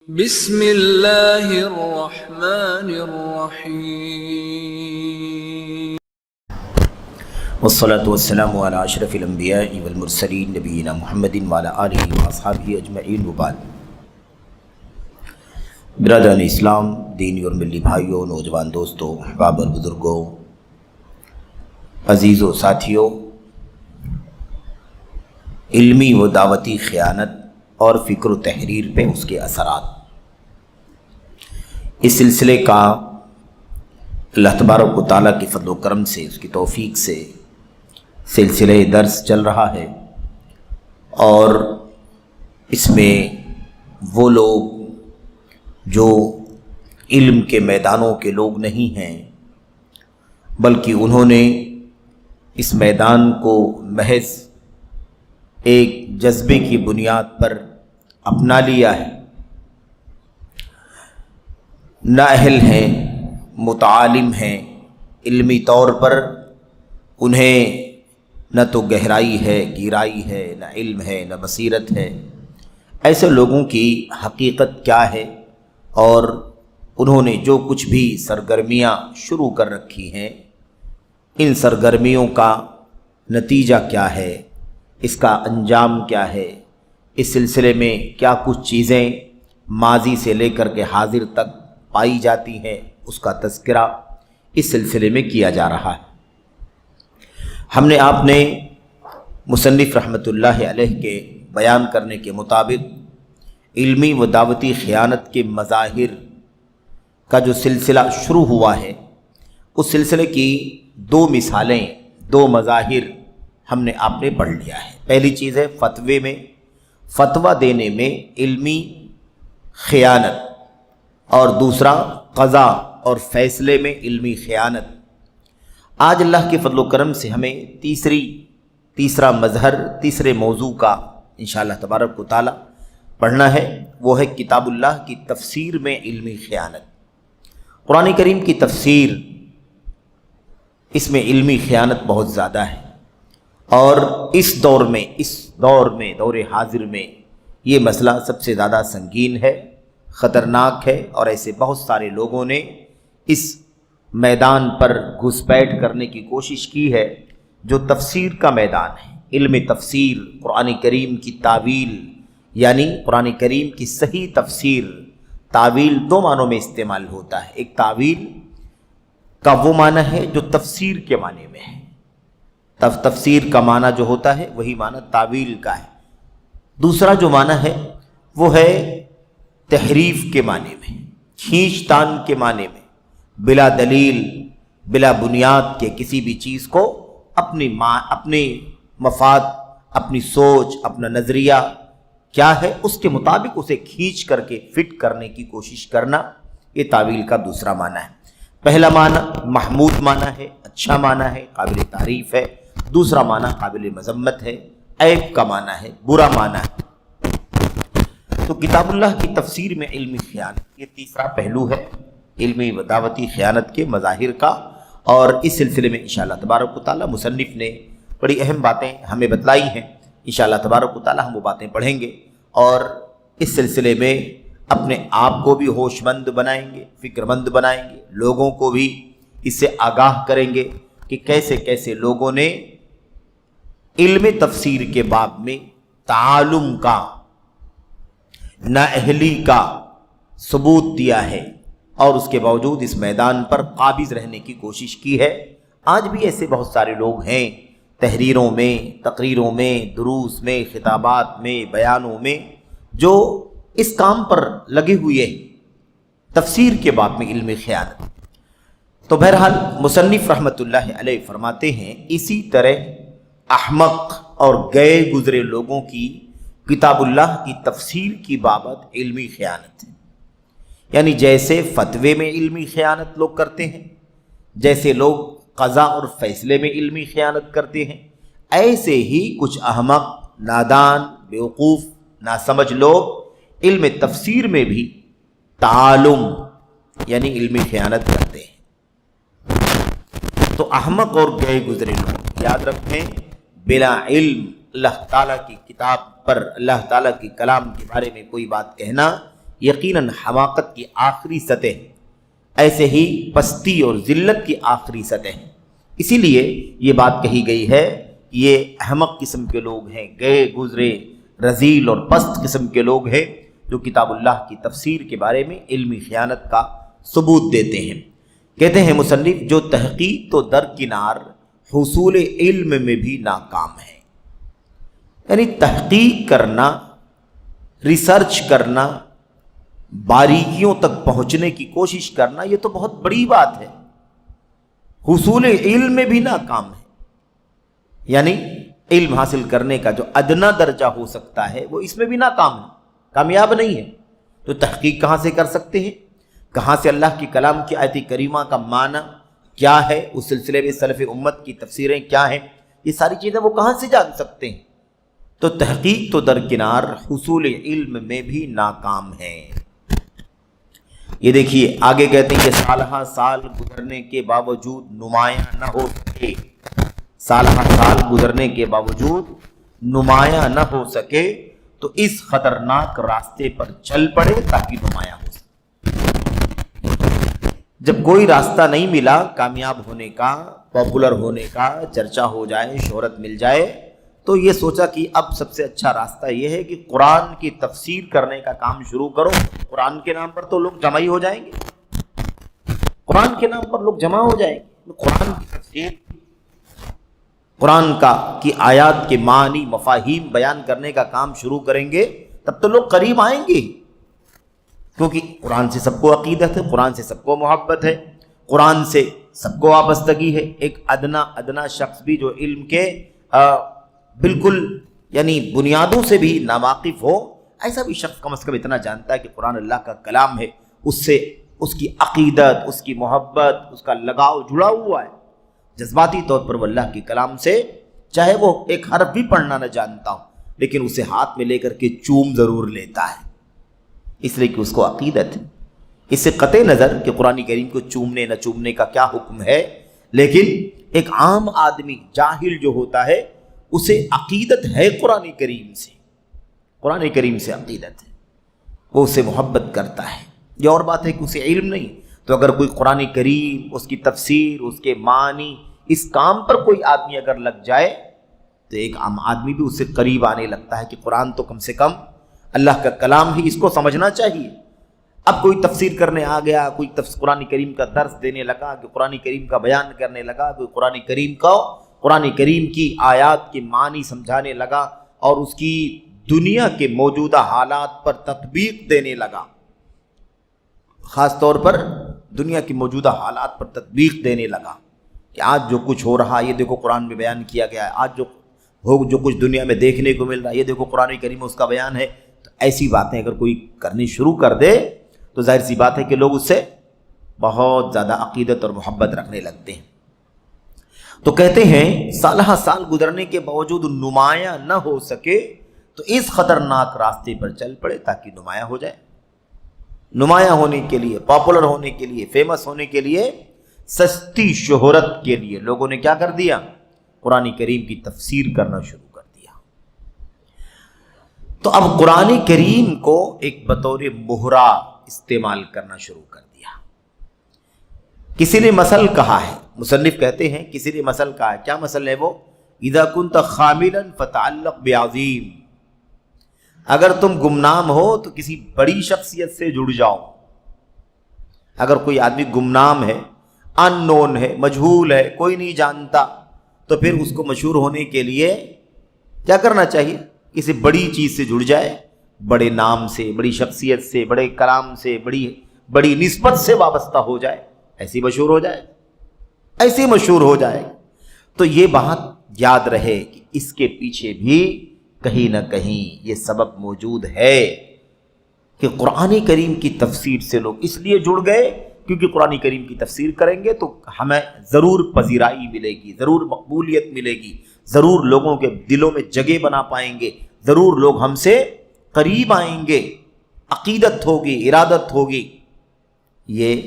بسم اللہ الرحمن الرحیم والصلاة والسلام علی اشرف الانبیاء والمرسلین نبینا محمد وعلی آلہ واصحابہ اجمعین وبعد۔ برادران اسلام، دینی اور ملی بھائیوں، نوجوان دوستوں، احباب اور بزرگوں، عزیزوں، ساتھیوں، علمی و دعوتی خیانت اور فکر و تحریر پہ اس کے اثرات، اس سلسلے کا اللہ تبارک و تعالیٰ کی فضل و کرم سے، اس کی توفیق سے سلسلہ درس چل رہا ہے، اور اس میں وہ لوگ جو علم کے میدانوں کے لوگ نہیں ہیں بلکہ انہوں نے اس میدان کو محض ایک جذبے کی بنیاد پر اپنا لیا ہے، نااہل ہیں، متعالم ہیں، علمی طور پر انہیں نہ تو گہرائی ہے، گہرائی ہے، نہ علم ہے، نہ بصیرت ہے۔ ایسے لوگوں کی حقیقت کیا ہے اور انہوں نے جو کچھ بھی سرگرمیاں شروع کر رکھی ہیں، ان سرگرمیوں کا نتیجہ کیا ہے، اس کا انجام کیا ہے، اس سلسلے میں کیا کچھ چیزیں ماضی سے لے کر کے حاضر تک پائی جاتی ہیں، اس کا تذکرہ اس سلسلے میں کیا جا رہا ہے۔ ہم نے آپ نے مصنف رحمۃ اللہ علیہ کے بیان کرنے کے مطابق علمی و دعوتی خیانت کے مظاہر کا جو سلسلہ شروع ہوا ہے، اس سلسلے کی دو مثالیں، دو مظاہر ہم نے آپ نے پڑھ لیا ہے۔ پہلی چیز ہے فتوے میں، فتویٰ دینے میں علمی خیانت، اور دوسرا قضا اور فیصلے میں علمی خیانت۔ آج اللہ کے فضل و کرم سے ہمیں تیسرا مظہر، تیسرے موضوع کا انشاءاللہ تبارک و تعالی پڑھنا ہے، وہ ہے کتاب اللہ کی تفسیر میں علمی خیانت۔ قرآن کریم کی تفسیر، اس میں علمی خیانت بہت زیادہ ہے، اور اس دور میں دور حاضر میں یہ مسئلہ سب سے زیادہ سنگین ہے، خطرناک ہے، اور ایسے بہت سارے لوگوں نے اس میدان پر گھسپیٹ کرنے کی کوشش کی ہے جو تفسیر کا میدان ہے۔ علم تفسیر، قرآن کریم کی تعویل، یعنی قرآن کریم کی صحیح تفسیر۔ تعویل دو معنوں میں استعمال ہوتا ہے، ایک تعویل کا وہ معنی ہے جو تفسیر کے معنی میں ہے، تفسیر کا معنی جو ہوتا ہے وہی معنی تعویل کا ہے۔ دوسرا جو معنی ہے وہ ہے تحریف کے معنی میں، کھینچ تان کے معنی میں، بلا دلیل، بلا بنیاد کے کسی بھی چیز کو اپنے مفاد، اپنی سوچ، اپنا نظریہ کیا ہے اس کے مطابق اسے کھینچ کر کے فٹ کرنے کی کوشش کرنا، یہ تعویل کا دوسرا معنی ہے۔ پہلا معنی محمود معنی ہے، اچھا معنی ہے، قابل تعریف ہے۔ دوسرا معنی قابل مذمت ہے، عیب کا معنی ہے، برا معنی ہے۔ تو کتاب اللہ کی تفسیر میں علمی خیانت، یہ تیسرا پہلو ہے علمی و دعوتی خیانت کے مظاہر کا، اور اس سلسلے میں انشاءاللہ تبارک و تعالی مصنف نے بڑی اہم باتیں ہمیں بتلائی ہیں۔ انشاءاللہ تبارک و تعالی ہم وہ باتیں پڑھیں گے، اور اس سلسلے میں اپنے آپ کو بھی ہوش مند بنائیں گے، فکر مند بنائیں گے، لوگوں کو بھی اس سے آگاہ کریں گے کہ کیسے کیسے لوگوں نے علم تفسیر کے باب میں تعالم کا، نااہلی کا ثبوت دیا ہے، اور اس کے باوجود اس میدان پر قابض رہنے کی کوشش کی ہے۔ آج بھی ایسے بہت سارے لوگ ہیں، تحریروں میں، تقریروں میں، دروس میں، خطابات میں، بیانوں میں، جو اس کام پر لگے ہوئے ہیں، تفسیر کے باب میں علم خیانت۔ تو بہرحال مصنف رحمۃ اللہ علیہ فرماتے ہیں، اسی طرح احمق اور گئے گزرے لوگوں کی کتاب اللہ کی تفسیر کی بابت علمی خیانت ہے، یعنی جیسے فتوے میں علمی خیانت لوگ کرتے ہیں، جیسے لوگ قضا اور فیصلے میں علمی خیانت کرتے ہیں، ایسے ہی کچھ احمق، نادان، بیوقوف، ناسمجھ لوگ علم تفسیر میں بھی تعالم یعنی علمی خیانت کرتے ہیں۔ تو احمق اور گئے گزرے لوگ، یاد رکھیں، بلا علم اللہ تعالیٰ کی کتاب پر، اللہ تعالیٰ کی کلام کے بارے میں کوئی بات کہنا، یقیناً حماقت کی آخری سطح، ایسے ہی پستی اور ذلت کی آخری سطح۔ اسی لیے یہ بات کہی گئی ہے کہ یہ احمق قسم کے لوگ ہیں، گئے گزرے رذیل اور پست قسم کے لوگ ہیں جو کتاب اللہ کی تفسیر کے بارے میں علمی خیانت کا ثبوت دیتے ہیں۔ کہتے ہیں مصنف، جو تحقیق تو درکنار حصول علم میں بھی ناکام ہے۔ یعنی تحقیق کرنا، ریسرچ کرنا، باریکیوں تک پہنچنے کی کوشش کرنا، یہ تو بہت بڑی بات ہے۔ حصول علم میں بھی ناکام ہے، یعنی علم حاصل کرنے کا جو ادنا درجہ ہو سکتا ہے وہ اس میں بھی ناکام ہے، کامیاب نہیں ہے۔ تو تحقیق کہاں سے کر سکتے ہیں؟ کہاں سے اللہ کی کلام کی آیت کریمہ کا معنی کیا ہے، اس سلسلے میں سلف امت کی تفسیریں کیا ہیں، یہ ساری چیزیں وہ کہاں سے جان سکتے ہیں؟ تو تحقیق تو درکنار حصول علم میں بھی ناکام ہے۔ یہ دیکھیے آگے کہتے ہیں کہ سالہ سال گزرنے کے باوجود نمایاں نہ ہو سکے، سالہ سال گزرنے کے باوجود نمایاں نہ ہو سکے تو اس خطرناک راستے پر چل پڑے تاکہ نمایاں ہو سکے۔ جب کوئی راستہ نہیں ملا کامیاب ہونے کا، پاپولر ہونے کا، چرچا ہو جائے، شہرت مل جائے، تو یہ سوچا کہ اب سب سے اچھا راستہ یہ ہے کہ قرآن کی تفسیر کرنے کا کام شروع کرو۔ قرآن کے نام پر تو لوگ جمع ہی ہو جائیں گے، قرآن کے نام پر لوگ جمع ہو جائیں گے۔ قرآن کی تفسیر، قرآن کی آیات کے معنی، مفاہیم بیان کرنے کا کام شروع کریں گے، تب تو لوگ قریب آئیں گے، کیونکہ قرآن سے سب کو عقیدت ہے، قرآن سے سب کو محبت ہے، قرآن سے سب کو وابستگی ہے۔ ایک ادنا شخص بھی جو علم کے بالکل یعنی بنیادوں سے بھی ناواقف ہو، ایسا بھی شخص کم از کم اتنا جانتا ہے کہ قرآن اللہ کا کلام ہے، اس سے اس کی عقیدت، اس کی محبت، اس کا لگاؤ جڑا ہوا ہے جذباتی طور پر وہ اللہ کے کلام سے، چاہے وہ ایک حرف بھی پڑھنا نہ جانتا ہو لیکن اسے ہاتھ میں لے کر کے چوم ضرور لیتا ہے، اس لیے کہ اس کو عقیدت ہے۔ اس سے قطع نظر کہ قرآن کریم کو چومنے نہ چومنے کا کیا حکم ہے، لیکن ایک عام آدمی جاہل جو ہوتا ہے اسے عقیدت ہے قرآن کریم سے، قرآن کریم سے عقیدت ہے، وہ اسے محبت کرتا ہے۔ یہ اور بات ہے کہ اسے علم نہیں، تو اگر کوئی قرآن کریم، اس کی تفسیر، اس کے معنی، اس کام پر کوئی آدمی اگر لگ جائے تو ایک عام آدمی بھی اس سے قریب آنے لگتا ہے کہ قرآن تو کم سے کم اللہ کا کلام ہی، اس کو سمجھنا چاہیے۔ اب کوئی تفسیر کرنے آ گیا، کوئی قرآن کریم کا درس دینے لگا، کہ قرآن کریم کا بیان کرنے لگا، کوئی قرآن کریم کی آیات کے معنی سمجھانے لگا اور اس کی دنیا کے موجودہ حالات پر تطبیق دینے لگا، خاص طور پر دنیا کی موجودہ حالات پر تطبیق دینے لگا کہ آج جو کچھ ہو رہا ہے یہ دیکھو قرآن میں بیان کیا گیا ہے، آج جو کچھ دنیا میں دیکھنے کو مل رہا ہے یہ دیکھو قرآن کریم میں اس کا بیان ہے۔ تو ایسی باتیں اگر کوئی کرنی شروع کر دے تو ظاہر سی بات ہے کہ لوگ اس سے بہت زیادہ عقیدت اور محبت رکھنے لگتے ہیں۔ تو کہتے ہیں سالہ سال گزرنے کے باوجود نمایاں نہ ہو سکے تو اس خطرناک راستے پر چل پڑے تاکہ نمایاں ہو جائے۔ نمایاں ہونے کے لیے، پاپولر ہونے کے لیے، فیمس ہونے کے لیے، سستی شہرت کے لیے لوگوں نے کیا کر دیا؟ قرآن کریم کی تفسیر کرنا شروع کر دیا۔ تو اب قرآن کریم کو ایک بطور مہرا استعمال کرنا شروع کر دیا۔ کسی نے مثل کہا ہے، مصنف کہتے ہیں کسی نے مثل کہا ہے، کیا مثل ہے وہ؟ اذا كنت خاملا فتعلق بعظیم، اگر تم گمنام ہو تو کسی بڑی شخصیت سے جڑ جاؤ۔ اگر کوئی آدمی گمنام ہے، ان نون ہے، مجہول ہے، کوئی نہیں جانتا، تو پھر اس کو مشہور ہونے کے لیے کیا کرنا چاہیے؟ کسی بڑی چیز سے جڑ جائے، بڑے نام سے، بڑی شخصیت سے، بڑے کلام سے، بڑی نسبت سے وابستہ ہو جائے، ایسی مشہور ہو جائے، ایسی مشہور ہو جائے۔ تو یہ بات یاد رہے کہ اس کے پیچھے بھی کہیں نہ کہیں یہ سبب موجود ہے کہ قرآن کریم کی تفسیر سے لوگ اس لیے جڑ گئے کیونکہ قرآن کریم کی تفسیر کریں گے تو ہمیں ضرور پذیرائی ملے گی، ضرور مقبولیت ملے گی، ضرور لوگوں کے دلوں میں جگہ بنا پائیں گے، ضرور لوگ ہم سے قریب آئیں گے، عقیدت ہوگی، ارادت ہوگی۔ یہ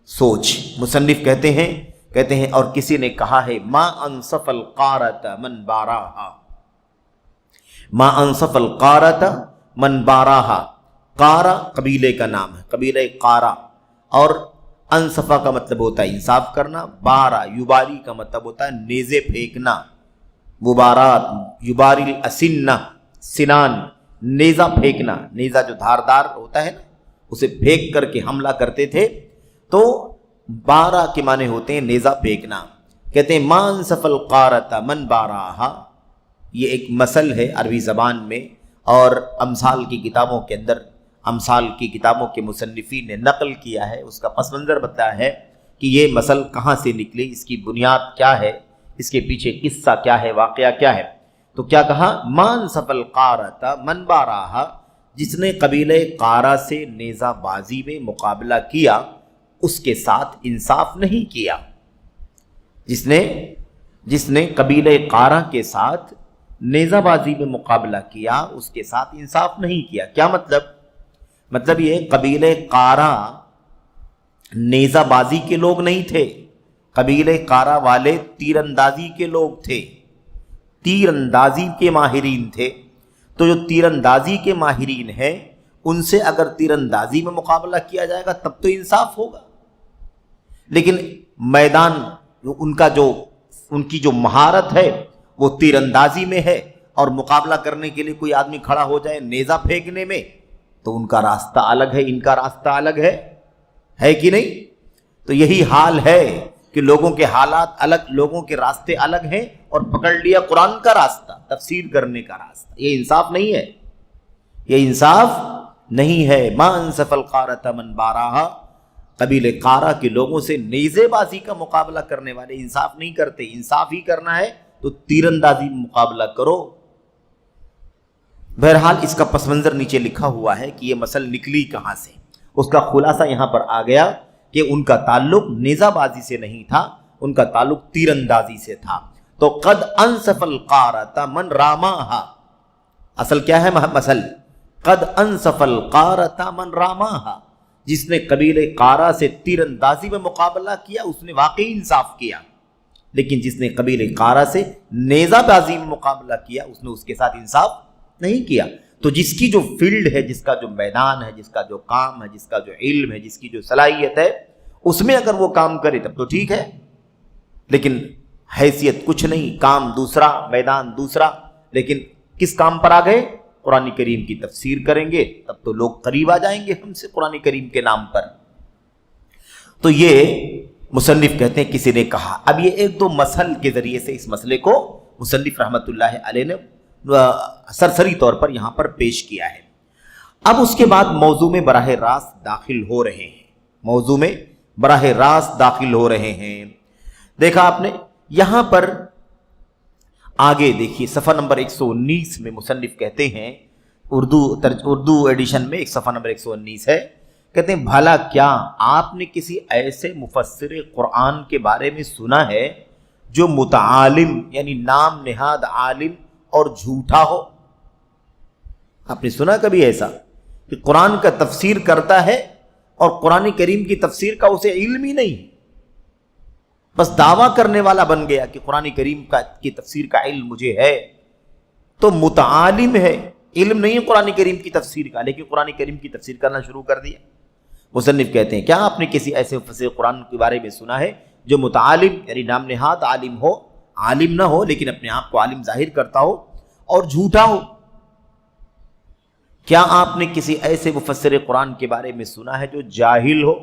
سوچ مصنف کہتے ہیں اور کسی نے کہا ہے ما انصف القارۃ من باراہا، ما انصف القارۃ من باراہا، قارہ قبیلے کا نام ہے، قبیلہ قارہ، اور انصفا کا مطلب ہوتا ہے انصاف کرنا، بارہ یباری کا مطلب ہوتا ہے نیزے پھینکنا، مبارات یباری الاسنہ، سنان نیزہ پھینکنا، نیزہ جو دھاردار ہوتا ہے نا اسے پھینک کر کے حملہ کرتے تھے، تو بارہ کے معنی ہوتے ہیں نیزہ پھینکنا۔ کہتے ہیں ما انصف القارۃ من باراہا، یہ ایک مثل ہے عربی زبان میں، اور امثال کی کتابوں کے اندر، امثال کی کتابوں کے مصنفین نے نقل کیا ہے، اس کا پس منظر بتایا ہے کہ یہ مثل کہاں سے نکلی، اس کی بنیاد کیا ہے، اس کے پیچھے قصہ کیا ہے، واقعہ کیا ہے۔ تو کیا کہا؟ ما انصف القارۃ من باراہا، جس نے قبیلہ قارہ سے نیزہ بازی میں مقابلہ کیا اس کے ساتھ انصاف نہیں کیا۔ جس نے قبیلہ قارہ کے ساتھ نیزہ بازی میں مقابلہ کیا اس کے ساتھ انصاف نہیں کیا۔ کیا مطلب یہ قبیلہ قارہ نیزہ بازی کے لوگ نہیں تھے، قبیلہ قارہ والے تیر اندازی کے لوگ تھے، تیر اندازی کے ماہرین تھے۔ تو جو تیر اندازی کے ماہرین ہیں ان سے اگر تیر اندازی میں مقابلہ کیا جائے گا تب تو انصاف ہوگا، لیکن میدان ان کی جو مہارت ہے وہ تیر اندازی میں ہے، اور مقابلہ کرنے کے لیے کوئی آدمی کھڑا ہو جائے نیزہ پھینکنے میں تو ان کا راستہ الگ ہے، ان کا راستہ الگ ہے کہ نہیں؟ تو یہی حال ہے کہ لوگوں کے حالات الگ، لوگوں کے راستے الگ ہیں، اور پکڑ لیا قرآن کا راستہ، تفسیر کرنے کا راستہ۔ یہ انصاف نہیں ہے، یہ انصاف نہیں ہے۔ ما انصف القارۃ من باراہا، قبیلہ قارہ کے لوگوں سے نیزے بازی کا مقابلہ کرنے والے انصاف نہیں کرتے۔ انصاف ہی کرنا ہے تو تیر اندازی میں مقابلہ کرو۔ بہرحال اس کا پس منظر نیچے لکھا ہوا ہے کہ یہ مثل نکلی کہاں سے۔ اس کا خلاصہ یہاں پر آ گیا کہ ان کا تعلق نیزہ بازی سے نہیں تھا، ان کا تعلق تیر اندازی سے تھا۔ تو قد انصف القارۃ من راماہا، اصل کیا ہے مثل؟ قد انصف القارۃ من راماہا، جس نے قبیلہ قارہ سے تیر اندازی میں مقابلہ کیا اس نے واقعی انصاف کیا، لیکن جس نے قبیلہ قارہ سے نیزہ بازی میں مقابلہ کیا اس نے اس کے ساتھ انصاف نہیں کیا۔ تو جس کی جو فیلڈ ہے، جس کا جو میدان ہے، جس کا جو کام ہے، جس کا جو علم ہے، جس کی جو صلاحیت ہے، اس میں اگر وہ کام کرے تب تو ٹھیک ہے، لیکن حیثیت کچھ نہیں، کام دوسرا، میدان دوسرا۔ لیکن کس کام پر آ گئے؟ قرآن کریم کی تفسیر کریں گے تب تو لوگ قریب آ جائیں گے ہم سے قرآن کریم کے نام پر۔ تو یہ مصنف کہتے ہیں کسی نے کہا۔ اب یہ ایک دو مثل کے ذریعے سے اس مسئلے کو مصنف رحمۃ اللہ علیہ نے سرسری طور پر یہاں پر پیش کیا ہے۔ اب اس کے بعد موضوع میں براہ راست داخل ہو رہے ہیں، موضوع میں براہ راست داخل ہو رہے ہیں۔ دیکھا آپ نے یہاں پر آگے دیکھیے صفحہ نمبر 119 میں مصنف کہتے ہیں، اردو ایڈیشن میں ایک صفحہ نمبر 119 ہے، کہتے ہیں بھلا کیا آپ نے کسی ایسے مفسر قرآن کے بارے میں سنا ہے جو متعالم یعنی نام نہاد عالم اور جھوٹا ہو؟ آپ نے سنا کبھی ایسا کہ قرآن کا تفسیر کرتا ہے اور قرآن کریم کی تفسیر کا اسے علم ہی نہیں، بس دعویٰ کرنے والا بن گیا کہ قرآن کریم کی تفسیر کا علم مجھے ہے، تو متعالم ہے، علم نہیں ہے قرآن کریم کی تفسیر کا، لیکن قرآن کریم کی تفسیر کرنا شروع کر دیا۔ مصنف کہتے ہیں کیا آپ نے کسی ایسے مفسر قرآن کے بارے میں سنا ہے جو متعالم یعنی نام نہاد عالم ہو، عالم نہ ہو لیکن اپنے آپ کو عالم ظاہر کرتا ہو اور جھوٹا ہو؟ کیا آپ نے کسی ایسے مفسر قرآن کے بارے میں سنا ہے جو جاہل ہو،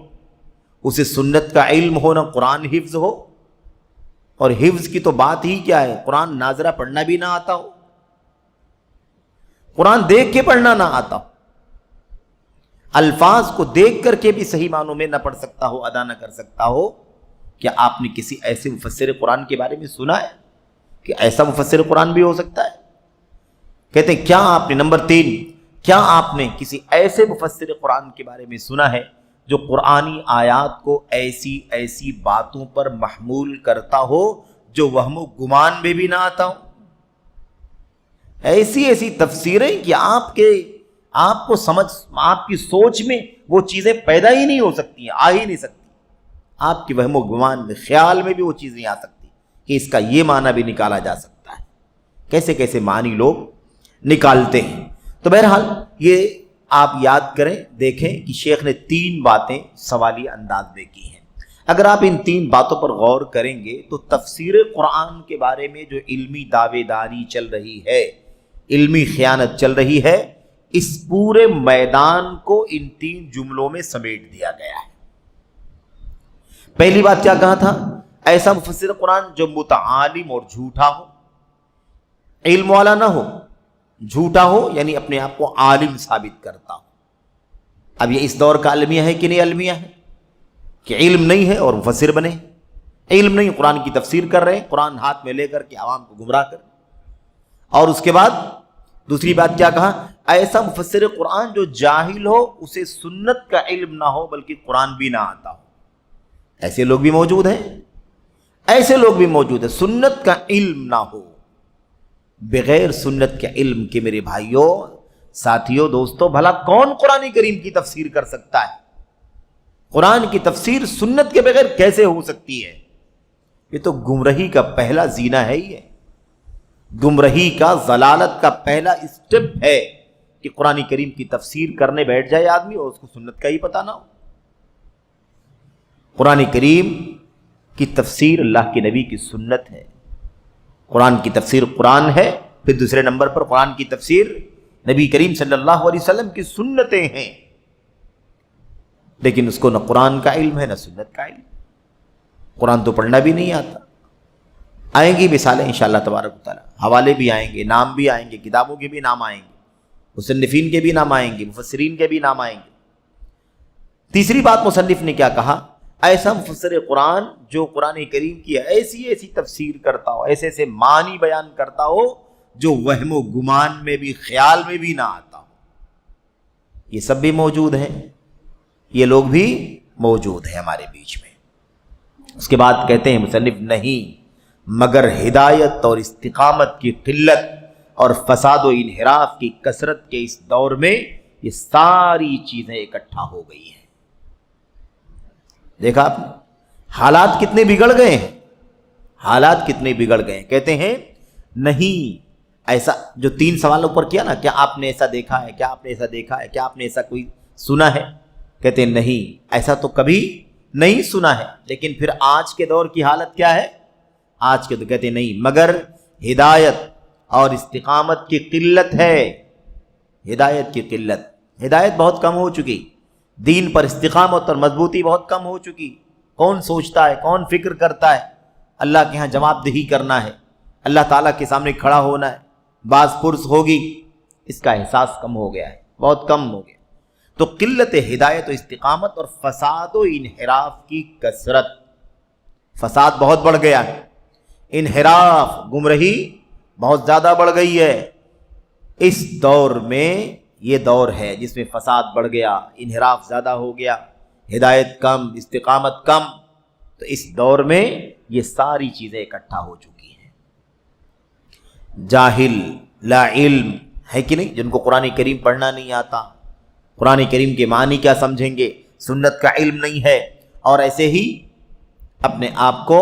اسے سنت کا علم ہو نہ قرآن حفظ ہو؟ اور حفظ کی تو بات ہی کیا ہے، قرآن ناظرہ پڑھنا بھی نہ آتا ہو، قرآن دیکھ کے پڑھنا نہ آتا ہو، الفاظ کو دیکھ کر کے بھی صحیح معنوں میں نہ پڑھ سکتا ہو، ادا نہ کر سکتا ہو؟ کیا آپ نے کسی ایسے مفسر قرآن کے بارے میں سنا ہے کہ ایسا مفسر قرآن بھی ہو سکتا ہے؟ کہتے ہیں کیا آپ نے، نمبر 3، کیا آپ نے کسی ایسے مفسر قرآن کے بارے میں سنا ہے جو قرآنی آیات کو ایسی ایسی باتوں پر محمول کرتا ہو جو وہم و گمان میں بھی نہ آتا ہو؟ ایسی ایسی تفسیریں کہ آپ کو سمجھ، آپ کی سوچ میں وہ چیزیں پیدا ہی نہیں ہو سکتی ہیں، آ ہی نہیں سکتی، آپ کے وہم و گمان میں، خیال میں بھی وہ چیز نہیں آ سکتی کہ اس کا یہ معنی بھی نکالا جا سکتا ہے۔ کیسے کیسے معنی لوگ نکالتے ہیں۔ تو بہرحال یہ آپ یاد کریں، دیکھیں کہ شیخ نے 3 باتیں سوالی انداز میں کی ہیں. اگر آپ ان 3 باتوں پر غور کریں گے تو تفسیر قرآن کے بارے میں جو علمی دعوے داری چل رہی ہے، علمی خیانت چل رہی ہے، اس پورے میدان کو ان 3 جملوں میں سمیٹ دیا گیا ہے. پہلی بات کیا کہا تھا؟ ایسا مفسر قرآن جو متعالم اور جھوٹا ہو، علم والا نہ ہو، جھوٹا ہو، یعنی اپنے آپ کو عالم ثابت کرتا ہو. اب یہ اس دور کا المیہ ہے کہ نہیں المیہ ہے کہ علم نہیں ہے اور مفسر بنے؟ علم نہیں، قرآن کی تفسیر کر رہے ہیں، قرآن ہاتھ میں لے کر کے عوام کو گمراہ کر. اور اس کے بعد دوسری بات کیا کہا؟ ایسا مفسر قرآن جو جاہل ہو، اسے سنت کا علم نہ ہو بلکہ قرآن بھی نہ آتا ہو. ایسے لوگ بھی موجود ہیں، ایسے لوگ بھی موجود ہیں. سنت کا علم نہ ہو، بغیر سنت کے علم کے میرے بھائیوں، ساتھیوں، دوستوں، بھلا کون قرآن کریم کی تفسیر کر سکتا ہے؟ قرآن کی تفسیر سنت کے بغیر کیسے ہو سکتی ہے؟ یہ تو گمراہی کا پہلا زینہ ہے. یہ گمراہی کا، ضلالت کا پہلا اسٹیپ ہے کہ قرآن کریم کی تفسیر کرنے بیٹھ جائے آدمی اور اس کو سنت کا ہی پتہ نہ ہو. قرآن کریم کی تفسیر اللہ کے نبی کی سنت ہے. قرآن کی تفسیر قرآن ہے، پھر دوسرے نمبر پر قرآن کی تفسیر نبی کریم صلی اللہ علیہ وسلم کی سنتیں ہیں. لیکن اس کو نہ قرآن کا علم ہے نہ سنت کا علم. قرآن تو پڑھنا بھی نہیں آتا. آئیں گی مثالیں انشاءاللہ تبارک و تعالیٰ، حوالے بھی آئیں گے، نام بھی آئیں گے، کتابوں کے بھی نام آئیں گے، مصنفین کے بھی نام آئیں گے، مفسرین کے بھی نام آئیں گے. تیسری بات مصنف نے کیا کہا؟ ایسا مفسر قرآن جو قرآن کریم کی ایسی ایسی تفسیر کرتا ہو، ایسے ایسے معنی بیان کرتا ہو جو وہم و گمان میں بھی، خیال میں بھی نہ آتا ہو. یہ سب بھی موجود ہیں، یہ لوگ بھی موجود ہیں ہمارے بیچ میں. اس کے بعد کہتے ہیں مصنف، نہیں مگر ہدایت اور استقامت کی قلت اور فساد و انحراف کی کثرت کے اس دور میں یہ ساری چیزیں اکٹھا ہو گئی ہیں. دیکھا آپ نے حالات کتنے بگڑ گئے ہیں، حالات کتنے بگڑ گئے ہیں. کہتے ہیں نہیں ایسا، جو 3 سوالوں پر کیا نا، کیا آپ نے ایسا دیکھا ہے، کیا آپ نے ایسا دیکھا ہے، کیا آپ نے ایسا کوئی سنا ہے؟ کہتے ہیں نہیں، ایسا تو کبھی نہیں سنا ہے. لیکن پھر آج کے دور کی حالت کیا ہے؟ آج کے تو کہتے ہیں نہیں مگر ہدایت اور استقامت کی قلت ہے. ہدایت کی قلت، ہدایت بہت کم ہو چکی، دین پر استقامت اور مضبوطی بہت کم ہو چکی. کون سوچتا ہے، کون فکر کرتا ہے؟ اللہ کے ہاں جواب دہی کرنا ہے، اللہ تعالیٰ کے سامنے کھڑا ہونا ہے، باز پرس ہوگی، اس کا احساس کم ہو گیا ہے، بہت کم ہو گیا. تو قلت ہدایت و استقامت اور فساد و انحراف کی کثرت. فساد بہت بڑھ گیا ہے، انحراف، گمراہی بہت زیادہ بڑھ گئی ہے. اس دور میں یہ دور ہے جس میں فساد بڑھ گیا، انحراف زیادہ ہو گیا، ہدایت کم، استقامت کم. تو اس دور میں یہ ساری چیزیں اکٹھا ہو چکی ہیں. جاہل، لا علم ہے کہ نہیں، جن کو قرآن کریم پڑھنا نہیں آتا، قرآن کریم کے معنی کیا سمجھیں گے، سنت کا علم نہیں ہے، اور ایسے ہی اپنے آپ کو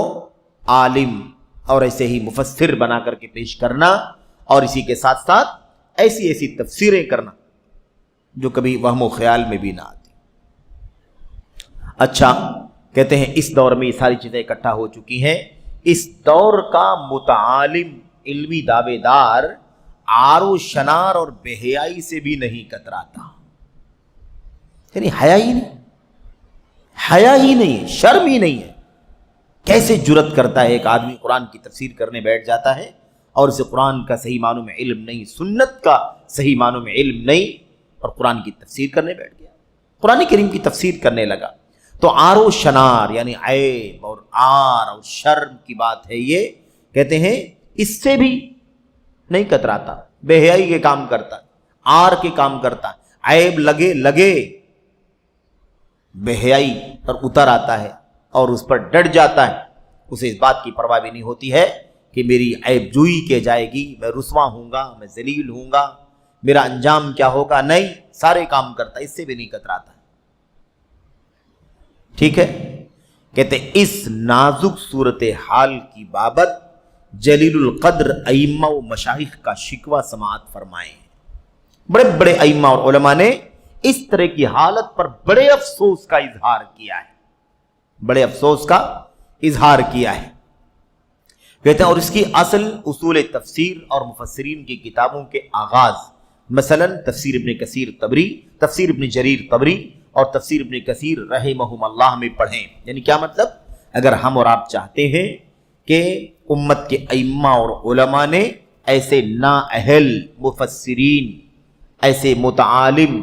عالم اور ایسے ہی مفسر بنا کر کے پیش کرنا، اور اسی کے ساتھ ساتھ ایسی ایسی تفسیریں کرنا جو کبھی وہم و خیال میں بھی نہ آتی. اچھا، کہتے ہیں اس دور میں یہ ساری چیزیں اکٹھا ہو چکی ہیں. اس دور کا متعالم علمی دعوے دار عار و شنار اور بے حیائی سے بھی نہیں کتراتا. یعنی حیا ہی نہیں، حیا ہی نہیں ہے، شرم ہی نہیں ہے. کیسے جرت کرتا ہے ایک آدمی قرآن کی تفسیر کرنے بیٹھ جاتا ہے اور اسے قرآن کا صحیح معنوں میں علم نہیں، سنت کا صحیح معنوں میں علم نہیں، اور قرآن کی تفسیر کرنے بیٹھ گیا، قرآن کریم کی تفسیر کرنے لگا. تو عار و شنار یعنی عیب اور عار اور شرم کی بات ہے. یہ کہتے ہیں اس سے بھی نہیں کتراتا، بے حیائی کے کام کرتا، عار کے کام کرتا، عیب لگے بے حیائی پر اتر آتا ہے اور اس پر ڈٹ جاتا ہے. اسے اس بات کی پرواہ بھی نہیں ہوتی ہے کہ میری عیب جوئی کے جائے گی، میں رسوا ہوں گا، میں ذلیل ہوں گا، میرا انجام کیا ہوگا. نہیں، سارے کام کرتا، اس سے بھی نہیں کتراتا. ٹھیک ہے. کہتے اس نازک صورتحال کی بابت جلیل القدر ائمہ و مشائخ کا شکوہ سماعت فرمائیں. بڑے بڑے ائمہ اور علماء نے اس طرح کی حالت پر بڑے افسوس کا اظہار کیا ہے، بڑے افسوس کا اظہار کیا ہے۔ کہتے ہیں اور اس کی اصل اصول تفسیر اور مفسرین کی کتابوں کے آغاز مثلا تفسیر ابن کثیر طبری، تفسیر ابن جریر طبری اور تفسیر ابن کثیر رحمہم اللہ میں پڑھیں۔ یعنی کیا مطلب؟ اگر ہم اور آپ چاہتے ہیں کہ امت کے ائمہ اور علماء نے ایسے نااہل مفسرین، ایسے متعالم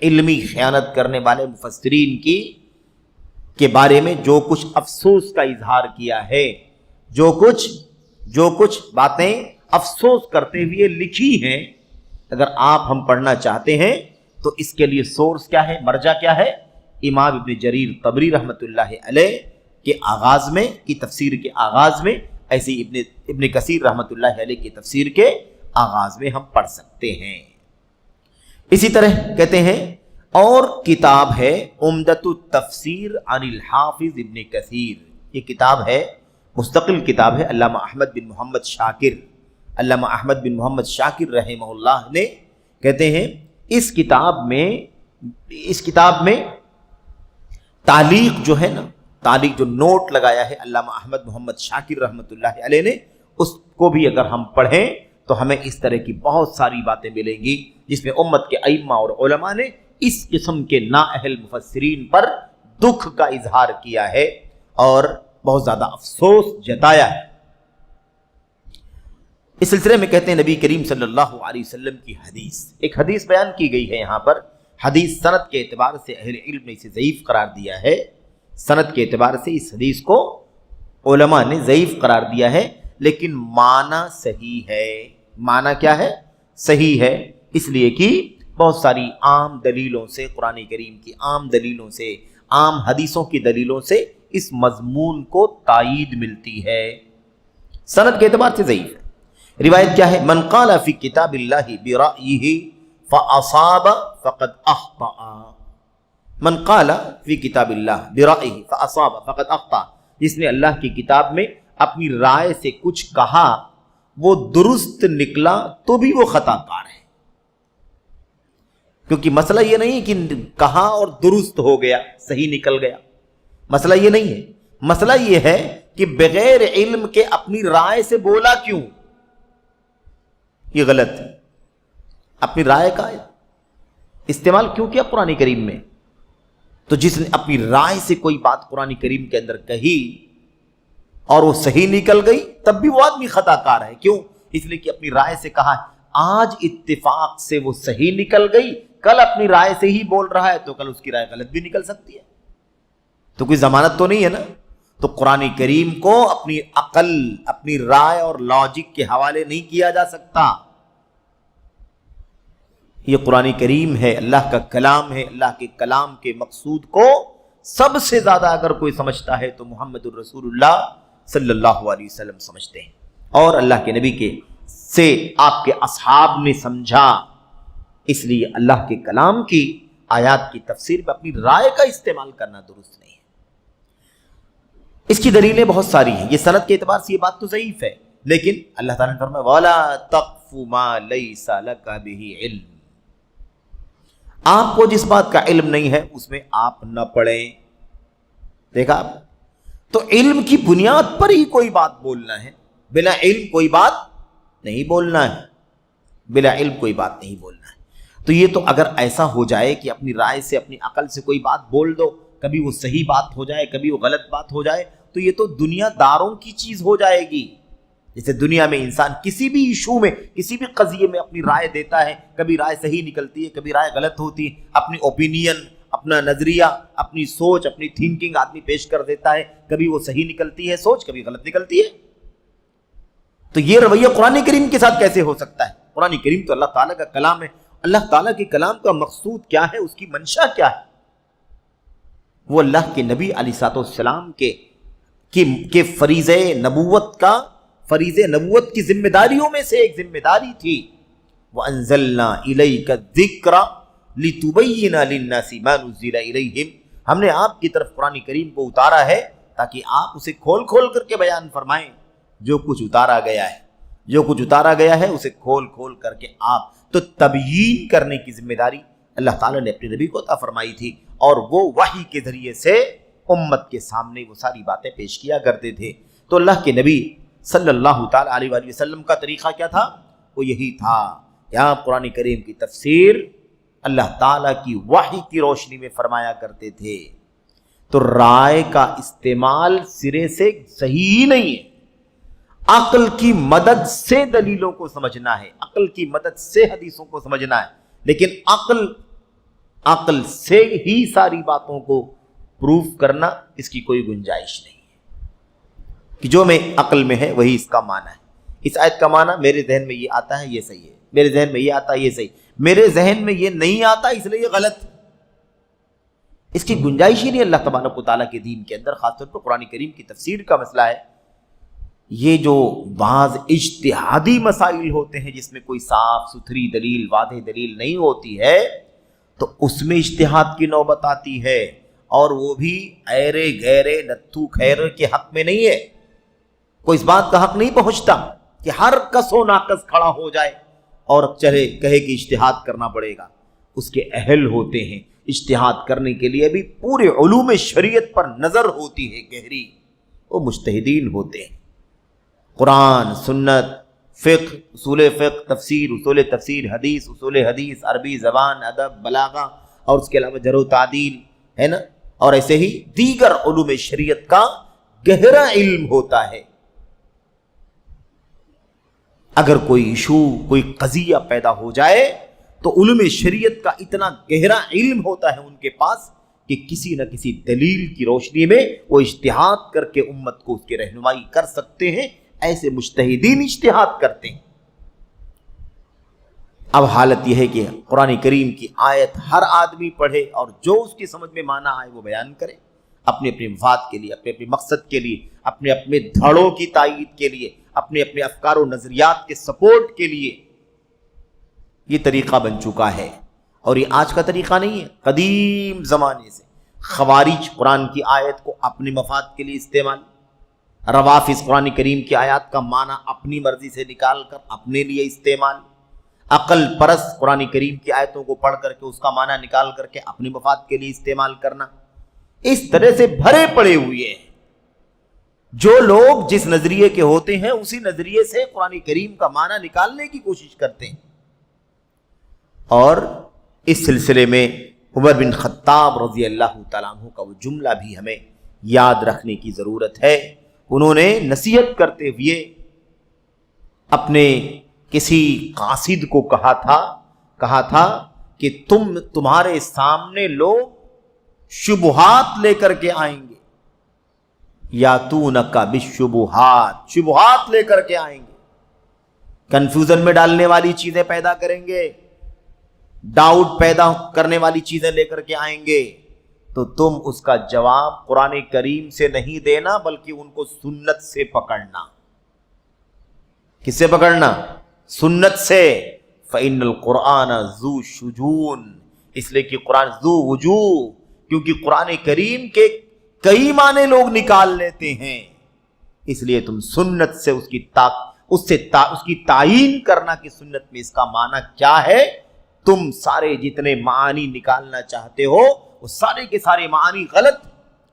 علمی خیانت کرنے والے مفسرین کے بارے میں جو کچھ افسوس کا اظہار کیا ہے، جو کچھ باتیں افسوس کرتے ہوئے لکھی ہیں، اگر آپ ہم پڑھنا چاہتے ہیں تو اس کے لیے سورس کیا ہے، مرجع کیا ہے؟ امام ابن جریر طبری رحمۃ اللہ علیہ کے آغاز میں، کی تفسیر کے آغاز میں، ایسی ابن کثیر رحمۃ اللہ علیہ کی تفسیر کے آغاز میں ہم پڑھ سکتے ہیں۔ اسی طرح کہتے ہیں اور کتاب ہے عمدۃ التفسیر عن الحافظ ابن کثیر، یہ کتاب ہے، مستقل کتاب ہے، علامہ احمد بن محمد شاکر رحمہ اللہ نے کہتے ہیں اس کتاب میں تعلیق جو ہے نا، تعلیق جو نوٹ لگایا ہے علامہ احمد محمد شاکر رحمۃ اللہ علیہ نے، اس کو بھی اگر ہم پڑھیں تو ہمیں اس طرح کی بہت ساری باتیں ملیں گی جس میں امت کے ائمہ اور علماء نے اس قسم کے نااہل مفسرین پر دکھ کا اظہار کیا ہے اور بہت زیادہ افسوس جتایا ہے۔ اس سلسلے میں کہتے ہیں نبی کریم صلی اللہ علیہ وسلم کی ایک حدیث بیان کی گئی ہے یہاں پر۔ حدیث سند کے اعتبار سے اہل علم نے اسے ضعیف قرار دیا ہے، سند کے اعتبار سے اس حدیث کو علماء نے ضعیف قرار دیا ہے، لیکن معنی صحیح ہے۔ معنی کیا ہے؟ صحیح ہے، اس لیے کہ بہت ساری عام دلیلوں سے، قرآن کریم کی عام دلیلوں سے، عام حدیثوں کی دلیلوں سے اس مضمون کو تائید ملتی ہے، سند کے اعتبار سے ضعیف ہے۔ روایت کیا ہے؟ من قال فی کتاب اللہ برأیہ فاصاب فقد اخطأ، من قال فی کتاب اللہ برأیہ فاصاب فقد اخطأ، جس نے اللہ کی کتاب میں اپنی رائے سے کچھ کہا وہ درست نکلا تو بھی وہ خطا کار ہے۔ کیونکہ مسئلہ یہ نہیں کہ کہا اور درست ہو گیا، صحیح نکل گیا، مسئلہ یہ نہیں ہے، مسئلہ یہ ہے کہ بغیر علم کے اپنی رائے سے بولا کیوں، یہ غلط ہے۔ اپنی رائے کا استعمال کیوں کیا قرآن کریم میں؟ تو جس نے اپنی رائے سے کوئی بات قرآن کریم کے اندر کہی اور وہ صحیح نکل گئی، تب بھی وہ آدمی خطا کار ہے۔ کیوں؟ اس لیے کہ اپنی رائے سے کہا، آج اتفاق سے وہ صحیح نکل گئی، کل اپنی رائے سے ہی بول رہا ہے تو کل اس کی رائے غلط بھی نکل سکتی ہے، تو کوئی ضمانت تو نہیں ہے نا۔ تو قرآن کریم کو اپنی عقل، اپنی رائے اور لاجک کے حوالے نہیں کیا جا سکتا۔ یہ قرآن کریم ہے، اللہ کا کلام ہے، اللہ کے کلام کے مقصود کو سب سے زیادہ اگر کوئی سمجھتا ہے تو محمد الرسول اللہ صلی اللہ علیہ وسلم سمجھتے ہیں، اور اللہ کے نبی سے آپ کے اصحاب نے سمجھا۔ اس لیے اللہ کے کلام کی آیات کی تفسیر میں اپنی رائے کا استعمال کرنا درست نہیں ہے۔ اس کی دلیلیں بہت ساری ہیں، یہ سند کے اعتبار سے یہ بات تو ضعیف ہے، لیکن اللہ تعالیٰ نے فرمایا وَلَا تَقْفُ مَا لَيْسَ لَكَ بِهِ عِلْمٌ، آپ کو جس بات کا علم نہیں ہے اس میں آپ نہ پڑھیں۔ دیکھا آپ، تو علم کی بنیاد پر ہی کوئی بات بولنا ہے، بلا علم کوئی بات نہیں بولنا ہے، بلا علم کوئی بات نہیں بولنا ہے۔ تو یہ تو اگر ایسا ہو جائے کہ اپنی رائے سے، اپنی عقل سے کوئی بات بول دو، کبھی وہ صحیح بات ہو جائے، کبھی وہ غلط بات ہو جائے، تو یہ تو دنیا داروں کی چیز ہو جائے گی۔ جیسے دنیا میں انسان کسی بھی ایشو میں، کسی بھی قضیے میں اپنی رائے دیتا ہے، کبھی رائے صحیح نکلتی ہے، کبھی رائے غلط ہوتی ہے، اپنی اوپینین، اپنا نظریہ، اپنی سوچ، اپنی تھنکنگ آدمی پیش کر دیتا ہے، کبھی وہ صحیح نکلتی ہے سوچ، کبھی غلط نکلتی ہے۔ تو یہ رویہ قرآن کریم کے ساتھ کیسے ہو سکتا ہے؟ قرآن کریم تو اللہ تعالیٰ کا کلام ہے، اللہ تعالیٰ کے کلام کا مقصود کیا ہے، اس کی منشا کیا ہے؟ وہ اللہ کے نبی علیہ الصلوۃ والسلام کے فریضہ نبوت کی ذمہ داریوں میں سے ایک ذمہ داری تھی، وَأَنزَلْنَا إِلَيْكَ الذِّكْرَ لِتُبَيِّنَ لِلنَّاسِ مَا نُزِّلَ إِلَيْهِمْ، ہم نے آپ کی طرف قرآن کریم کو اتارا ہے تاکہ آپ اسے کھول کھول کر کے بیان فرمائیں۔ جو کچھ اتارا گیا ہے اسے کھول کھول کر کے آپ، تو تبیین کرنے کی ذمہ داری اللہ تعالیٰ نے اپنے نبی کو عطا فرمائی تھی، اور وہ وحی کے ذریعے سے امت کے سامنے وہ ساری باتیں پیش کیا کرتے تھے۔ تو اللہ کے نبی صلی اللہ تعالیٰ علیہ وآلہ وسلم کا طریقہ کیا تھا؟ وہ یہی تھا، یہاں قرآن کریم کی تفسیر اللہ تعالیٰ کی وحی کی روشنی میں فرمایا کرتے تھے۔ تو رائے کا استعمال سرے سے صحیح ہی نہیں ہے، عقل کی مدد سے دلیلوں کو سمجھنا ہے، عقل کی مدد سے حدیثوں کو سمجھنا ہے، لیکن عقل سے ہی ساری باتوں کو پروف کرنا، اس کی کوئی گنجائش نہیں ہے کہ جو میں عقل میں ہے وہی اس کا معنی ہے۔ اس آیت کا معنی میرے ذہن میں یہ آتا ہے یہ صحیح ہے، میرے ذہن میں یہ آتا ہے یہ صحیح، میرے ذہن میں یہ نہیں آتا اس لیے یہ غلط، اس کی گنجائش ہی نہیں اللہ تبارک و تعالیٰ کے دین کے اندر۔ خاص طور پر قرآن کریم کی تفسیر کا مسئلہ ہے، یہ جو بعض اجتہادی مسائل ہوتے ہیں جس میں کوئی صاف ستھری دلیل، واضح دلیل نہیں ہوتی ہے، تو اس میں اجتہاد کی نوبت آتی ہے، اور وہ بھی ایرے گہرے نتھو خیر کے حق میں نہیں ہے۔ کوئی اس بات کا حق نہیں پہنچتا کہ ہر کس و ناقص کھڑا ہو جائے اور چلے کہے کہ اجتہاد کرنا پڑے گا۔ اس کے اہل ہوتے ہیں، اجتہاد کرنے کے لیے بھی پورے علوم شریعت پر نظر ہوتی ہے گہری، وہ مجتہدین ہوتے ہیں۔ قرآن، سنت، فقہ، اصول فقہ، تفسیر، اصول تفسیر، حدیث، اصول حدیث، عربی زبان، ادب، بلاغہ، اور اس کے علاوہ جرح و تعدیل ہے نا، اور ایسے ہی دیگر علوم شریعت کا گہرا علم ہوتا ہے۔ اگر کوئی ایشو، کوئی قضیہ پیدا ہو جائے تو علوم شریعت کا اتنا گہرا علم ہوتا ہے ان کے پاس کہ کسی نہ کسی دلیل کی روشنی میں وہ اجتہاد کر کے امت کو اس کی رہنمائی کر سکتے ہیں۔ ایسے مجتہدین اجتہاد کرتے ہیں۔ اب حالت یہ ہے کہ قرآن کریم کی آیت ہر آدمی پڑھے اور جو اس کی سمجھ میں معنی آئے وہ بیان کرے، اپنے اپنے مفاد کے لیے، اپنے اپنے مقصد کے لیے، اپنے اپنے دھڑوں کی تائید کے لیے، اپنے اپنے افکار و نظریات کے سپورٹ کے لیے۔ یہ طریقہ بن چکا ہے، اور یہ آج کا طریقہ نہیں ہے، قدیم زمانے سے۔ خوارج قرآن کی آیت کو اپنے مفاد کے لیے استعمال، روافظ قرآن کریم کی آیات کا معنی اپنی مرضی سے نکال کر اپنے لیے استعمال، عقل پرست قرآن کریم کی آیتوں کو پڑھ کر کے اس کا معنی نکال کر کے اپنے مفاد کے لیے استعمال کرنا، اس طرح سے بھرے پڑے ہوئے ہیں۔ جو لوگ جس نظریے کے ہوتے ہیں اسی نظریے سے قرآن کریم کا معنی نکالنے کی کوشش کرتے ہیں۔ اور اس سلسلے میں عمر بن خطاب رضی اللہ تعالیٰ عنہ کا وہ جملہ بھی ہمیں یاد رکھنے کی ضرورت ہے۔ انہوں نے نصیحت کرتے ہوئے اپنے کسی قاصد کو کہا تھا کہ تمہارے سامنے لوگ شبہات لے کر کے آئیں گے، یاتونک بالشبہات، شبہات لے کر کے آئیں گے، کنفیوژن میں ڈالنے والی چیزیں پیدا کریں گے، ڈاؤٹ پیدا کرنے والی چیزیں لے کر کے آئیں گے، تو تم اس کا جواب قرآن کریم سے نہیں دینا بلکہ ان کو سنت سے پکڑنا۔ کس سے پکڑنا؟ سنت سے۔ فإن القرآن ذو شجون، اس لیے کہ قرآن ذو وجوہ، کیونکہ قرآن کریم کے کئی معنی لوگ نکال لیتے ہیں، اس لیے تم سنت سے اس کی تعیین کرنا کہ سنت میں اس کا معنی کیا ہے۔ تم سارے جتنے معانی نکالنا چاہتے ہو وہ سارے کے سارے معانی غلط،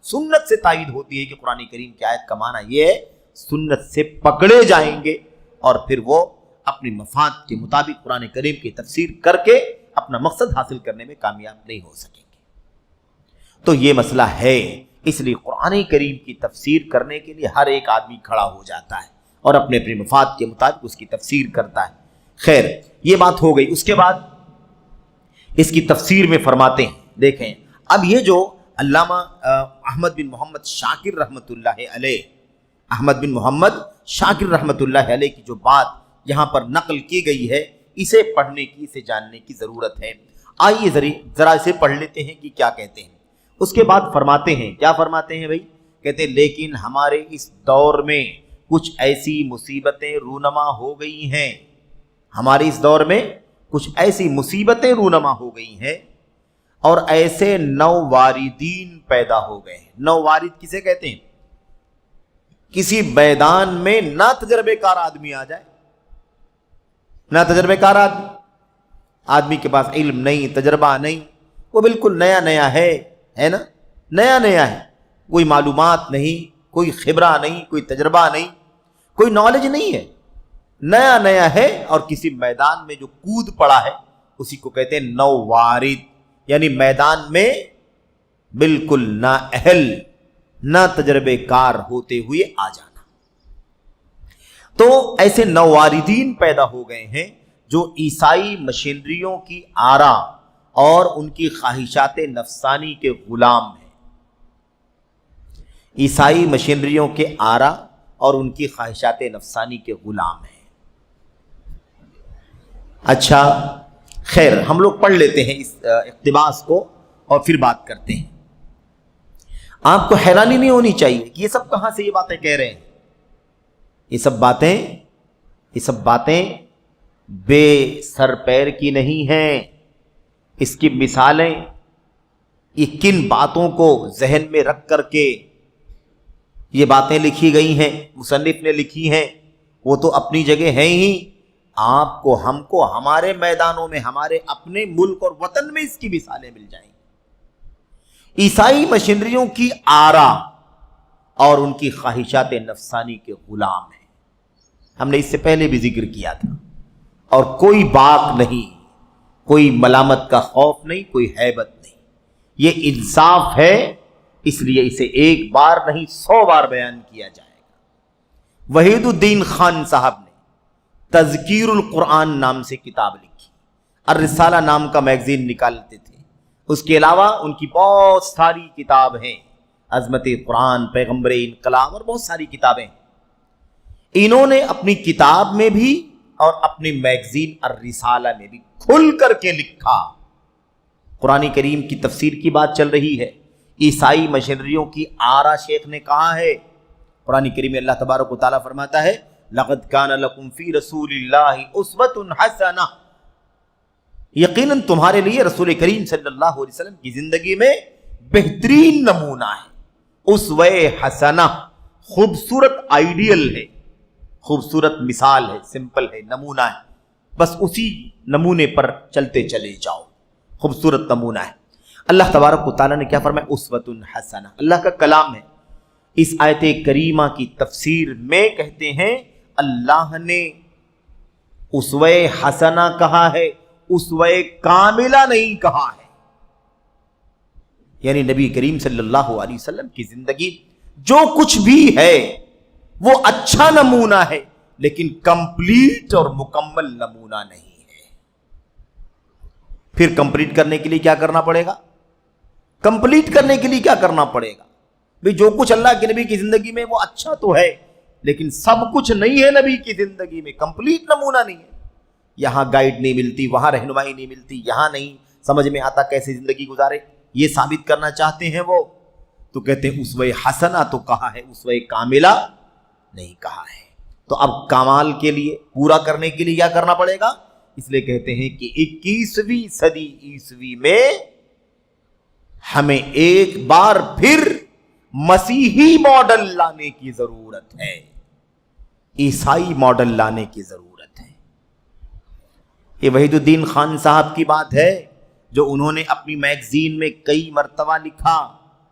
سنت سے تائید ہوتی ہے کہ قرآن کریم کی آیت کا معنی یہ ہے، سنت سے پکڑے جائیں گے، اور پھر وہ اپنے مفاد کے مطابق قرآن کریم کی تفسیر کر کے اپنا مقصد حاصل کرنے میں کامیاب نہیں ہو سکیں گے۔ تو یہ مسئلہ ہے، اس لیے قرآن کریم کی تفسیر کرنے کے لیے ہر ایک آدمی کھڑا ہو جاتا ہے اور اپنے اپنے مفاد کے مطابق اس کی تفسیر کرتا ہے۔ خیر، یہ بات ہو گئی۔ اس کے بعد اس کی تفسیر میں فرماتے ہیں، دیکھیں اب یہ جو علامہ احمد بن محمد شاکر رحمۃ اللہ علیہ، احمد بن محمد شاکر رحمۃ اللہ علیہ کی جو بات یہاں پر نقل کی گئی ہے، اسے پڑھنے کی، اسے جاننے کی ضرورت ہے۔ آئیے ذرا اسے پڑھ لیتے ہیں کہ کیا کہتے ہیں۔ اس کے بعد فرماتے ہیں، کیا فرماتے ہیں بھائی؟ کہتے ہیں لیکن ہمارے اس دور میں کچھ ایسی مصیبتیں رونما ہو گئی ہیں، ہمارے اس دور میں کچھ ایسی مصیبتیں رونما ہو گئی ہیں اور ایسے نوواردین پیدا ہو گئے ہیں۔ نووارد کسے کہتے ہیں؟ کسی میدان میں نہ تجربے کار آدمی آ جائے، نہ تجربے کار آدمی، آدمی کے پاس علم نہیں، تجربہ نہیں، وہ بالکل نیا نیا ہے نا، نیا نیا ہے، کوئی معلومات نہیں، کوئی خبرہ نہیں، کوئی تجربہ نہیں، کوئی نالج نہیں ہے، نیا نیا ہے، اور کسی میدان میں جو کود پڑا ہے اسی کو کہتے ہیں نو وارد، یعنی میدان میں بالکل نہ اہل نہ تجربے کار ہوتے ہوئے آ جانا۔ تو ایسے نوواردین پیدا ہو گئے ہیں جو عیسائی مشینریوں کی آرا اور ان کی خواہشات نفسانی کے غلام ہیں۔ عیسائی مشینریوں کے آرا اور ان کی خواہشات نفسانی کے غلام ہیں۔ اچھا خیر، ہم لوگ پڑھ لیتے ہیں اس اقتباس کو اور پھر بات کرتے ہیں۔ آپ کو حیرانی نہیں ہونی چاہیے کہ یہ سب کہاں سے یہ باتیں کہہ رہے ہیں۔ یہ سب باتیں بے سر پیر کی نہیں ہیں۔ اس کی مثالیں یہ کن باتوں کو ذہن میں رکھ کر کے یہ باتیں لکھی گئی ہیں، مصنف نے لکھی ہیں، وہ تو اپنی جگہ ہیں ہی، آپ کو ہم کو ہمارے میدانوں میں، ہمارے اپنے ملک اور وطن میں اس کی مثالیں مل جائیں گی۔ عیسائی مشینریوں کی آرا اور ان کی خواہشات نفسانی کے غلام ہیں۔ ہم نے اس سے پہلے بھی ذکر کیا تھا، اور کوئی باک نہیں، کوئی ملامت کا خوف نہیں، کوئی ہیبت نہیں، یہ انصاف ہے، اس لیے اسے ایک بار نہیں 100 بار بیان کیا جائے گا۔ وحید الدین خان صاحب نے تذکیر القرآن نام سے کتاب لکھی، الرسالہ نام کا میگزین نکالتے تھے، اس کے علاوہ ان کی بہت ساری کتاب ہیں، عظمت قرآن، پیغمبر انقلاب، اور بہت ساری کتابیں ہیں۔ انہوں نے اپنی کتاب میں بھی اور اپنی میگزین الرسالہ میں بھی کھل کر کے لکھا۔ قرآن کریم کی تفسیر کی بات چل رہی ہے، عیسائی مشینریوں کی آرا شیخ نے کہا ہے۔ قرآن کریم میں اللہ تبارک و تعالیٰ فرماتا ہے لَقَدْ كَانَ لَكُمْ فِي رَسُولِ اللَّهِ أُسْوَةٌ حَسَنَةٌ، یقیناً تمہارے لیے رسول کریم صلی اللہ علیہ وسلم کی زندگی میں بہترین نمونہ ہے۔ اسوہ حسنہ خوبصورت آئیڈیل ہے، خوبصورت مثال ہے، سمپل ہے، نمونہ ہے، بس اسی نمونے پر چلتے چلے جاؤ، خوبصورت نمونہ ہے۔ اللہ تبارک و تعالیٰ نے کیا فرمایا؟ اسوۃ حسنہ، اللہ کا کلام ہے۔ اس آیت کریمہ کی تفسیر میں کہتے ہیں اللہ نے اسوہ حسنہ کہا ہے، اسوہ کاملہ نہیں کہا ہے، یعنی نبی کریم صلی اللہ علیہ وسلم کی زندگی جو کچھ بھی ہے وہ اچھا نمونہ ہے، لیکن کمپلیٹ اور مکمل نمونہ نہیں ہے۔ پھر کمپلیٹ کرنے کے لیے کیا کرنا پڑے گا؟ کمپلیٹ کرنے کے لیے کیا کرنا پڑے گا؟ بھی جو کچھ اللہ کے نبی کی زندگی میں وہ اچھا تو ہے، لیکن سب کچھ نہیں ہے نبی کی زندگی میں، کمپلیٹ نمونہ نہیں ہے۔ یہاں گائیڈ نہیں ملتی، وہاں رہنمائی نہیں ملتی، یہاں نہیں سمجھ میں آتا کیسے زندگی گزارے، یہ ثابت کرنا چاہتے ہیں وہ، تو کہتے ہیں اسوہ حسنہ تو کہا ہے، اسوہ کاملہ نہیں کہا ہے۔ تو اب کمال کے لیے، پورا کرنے کے لیے کیا کرنا پڑے گا؟ اس لیے کہتے ہیں کہ 21ویں صدی عیسوی میں ہمیں ایک بار پھر مسیحی ماڈل لانے کی ضرورت ہے، عیسائی ماڈل لانے کی ضرورت ہے۔ یہ وحید الدین خان صاحب کی بات ہے جو انہوں نے اپنی میگزین میں کئی مرتبہ لکھا،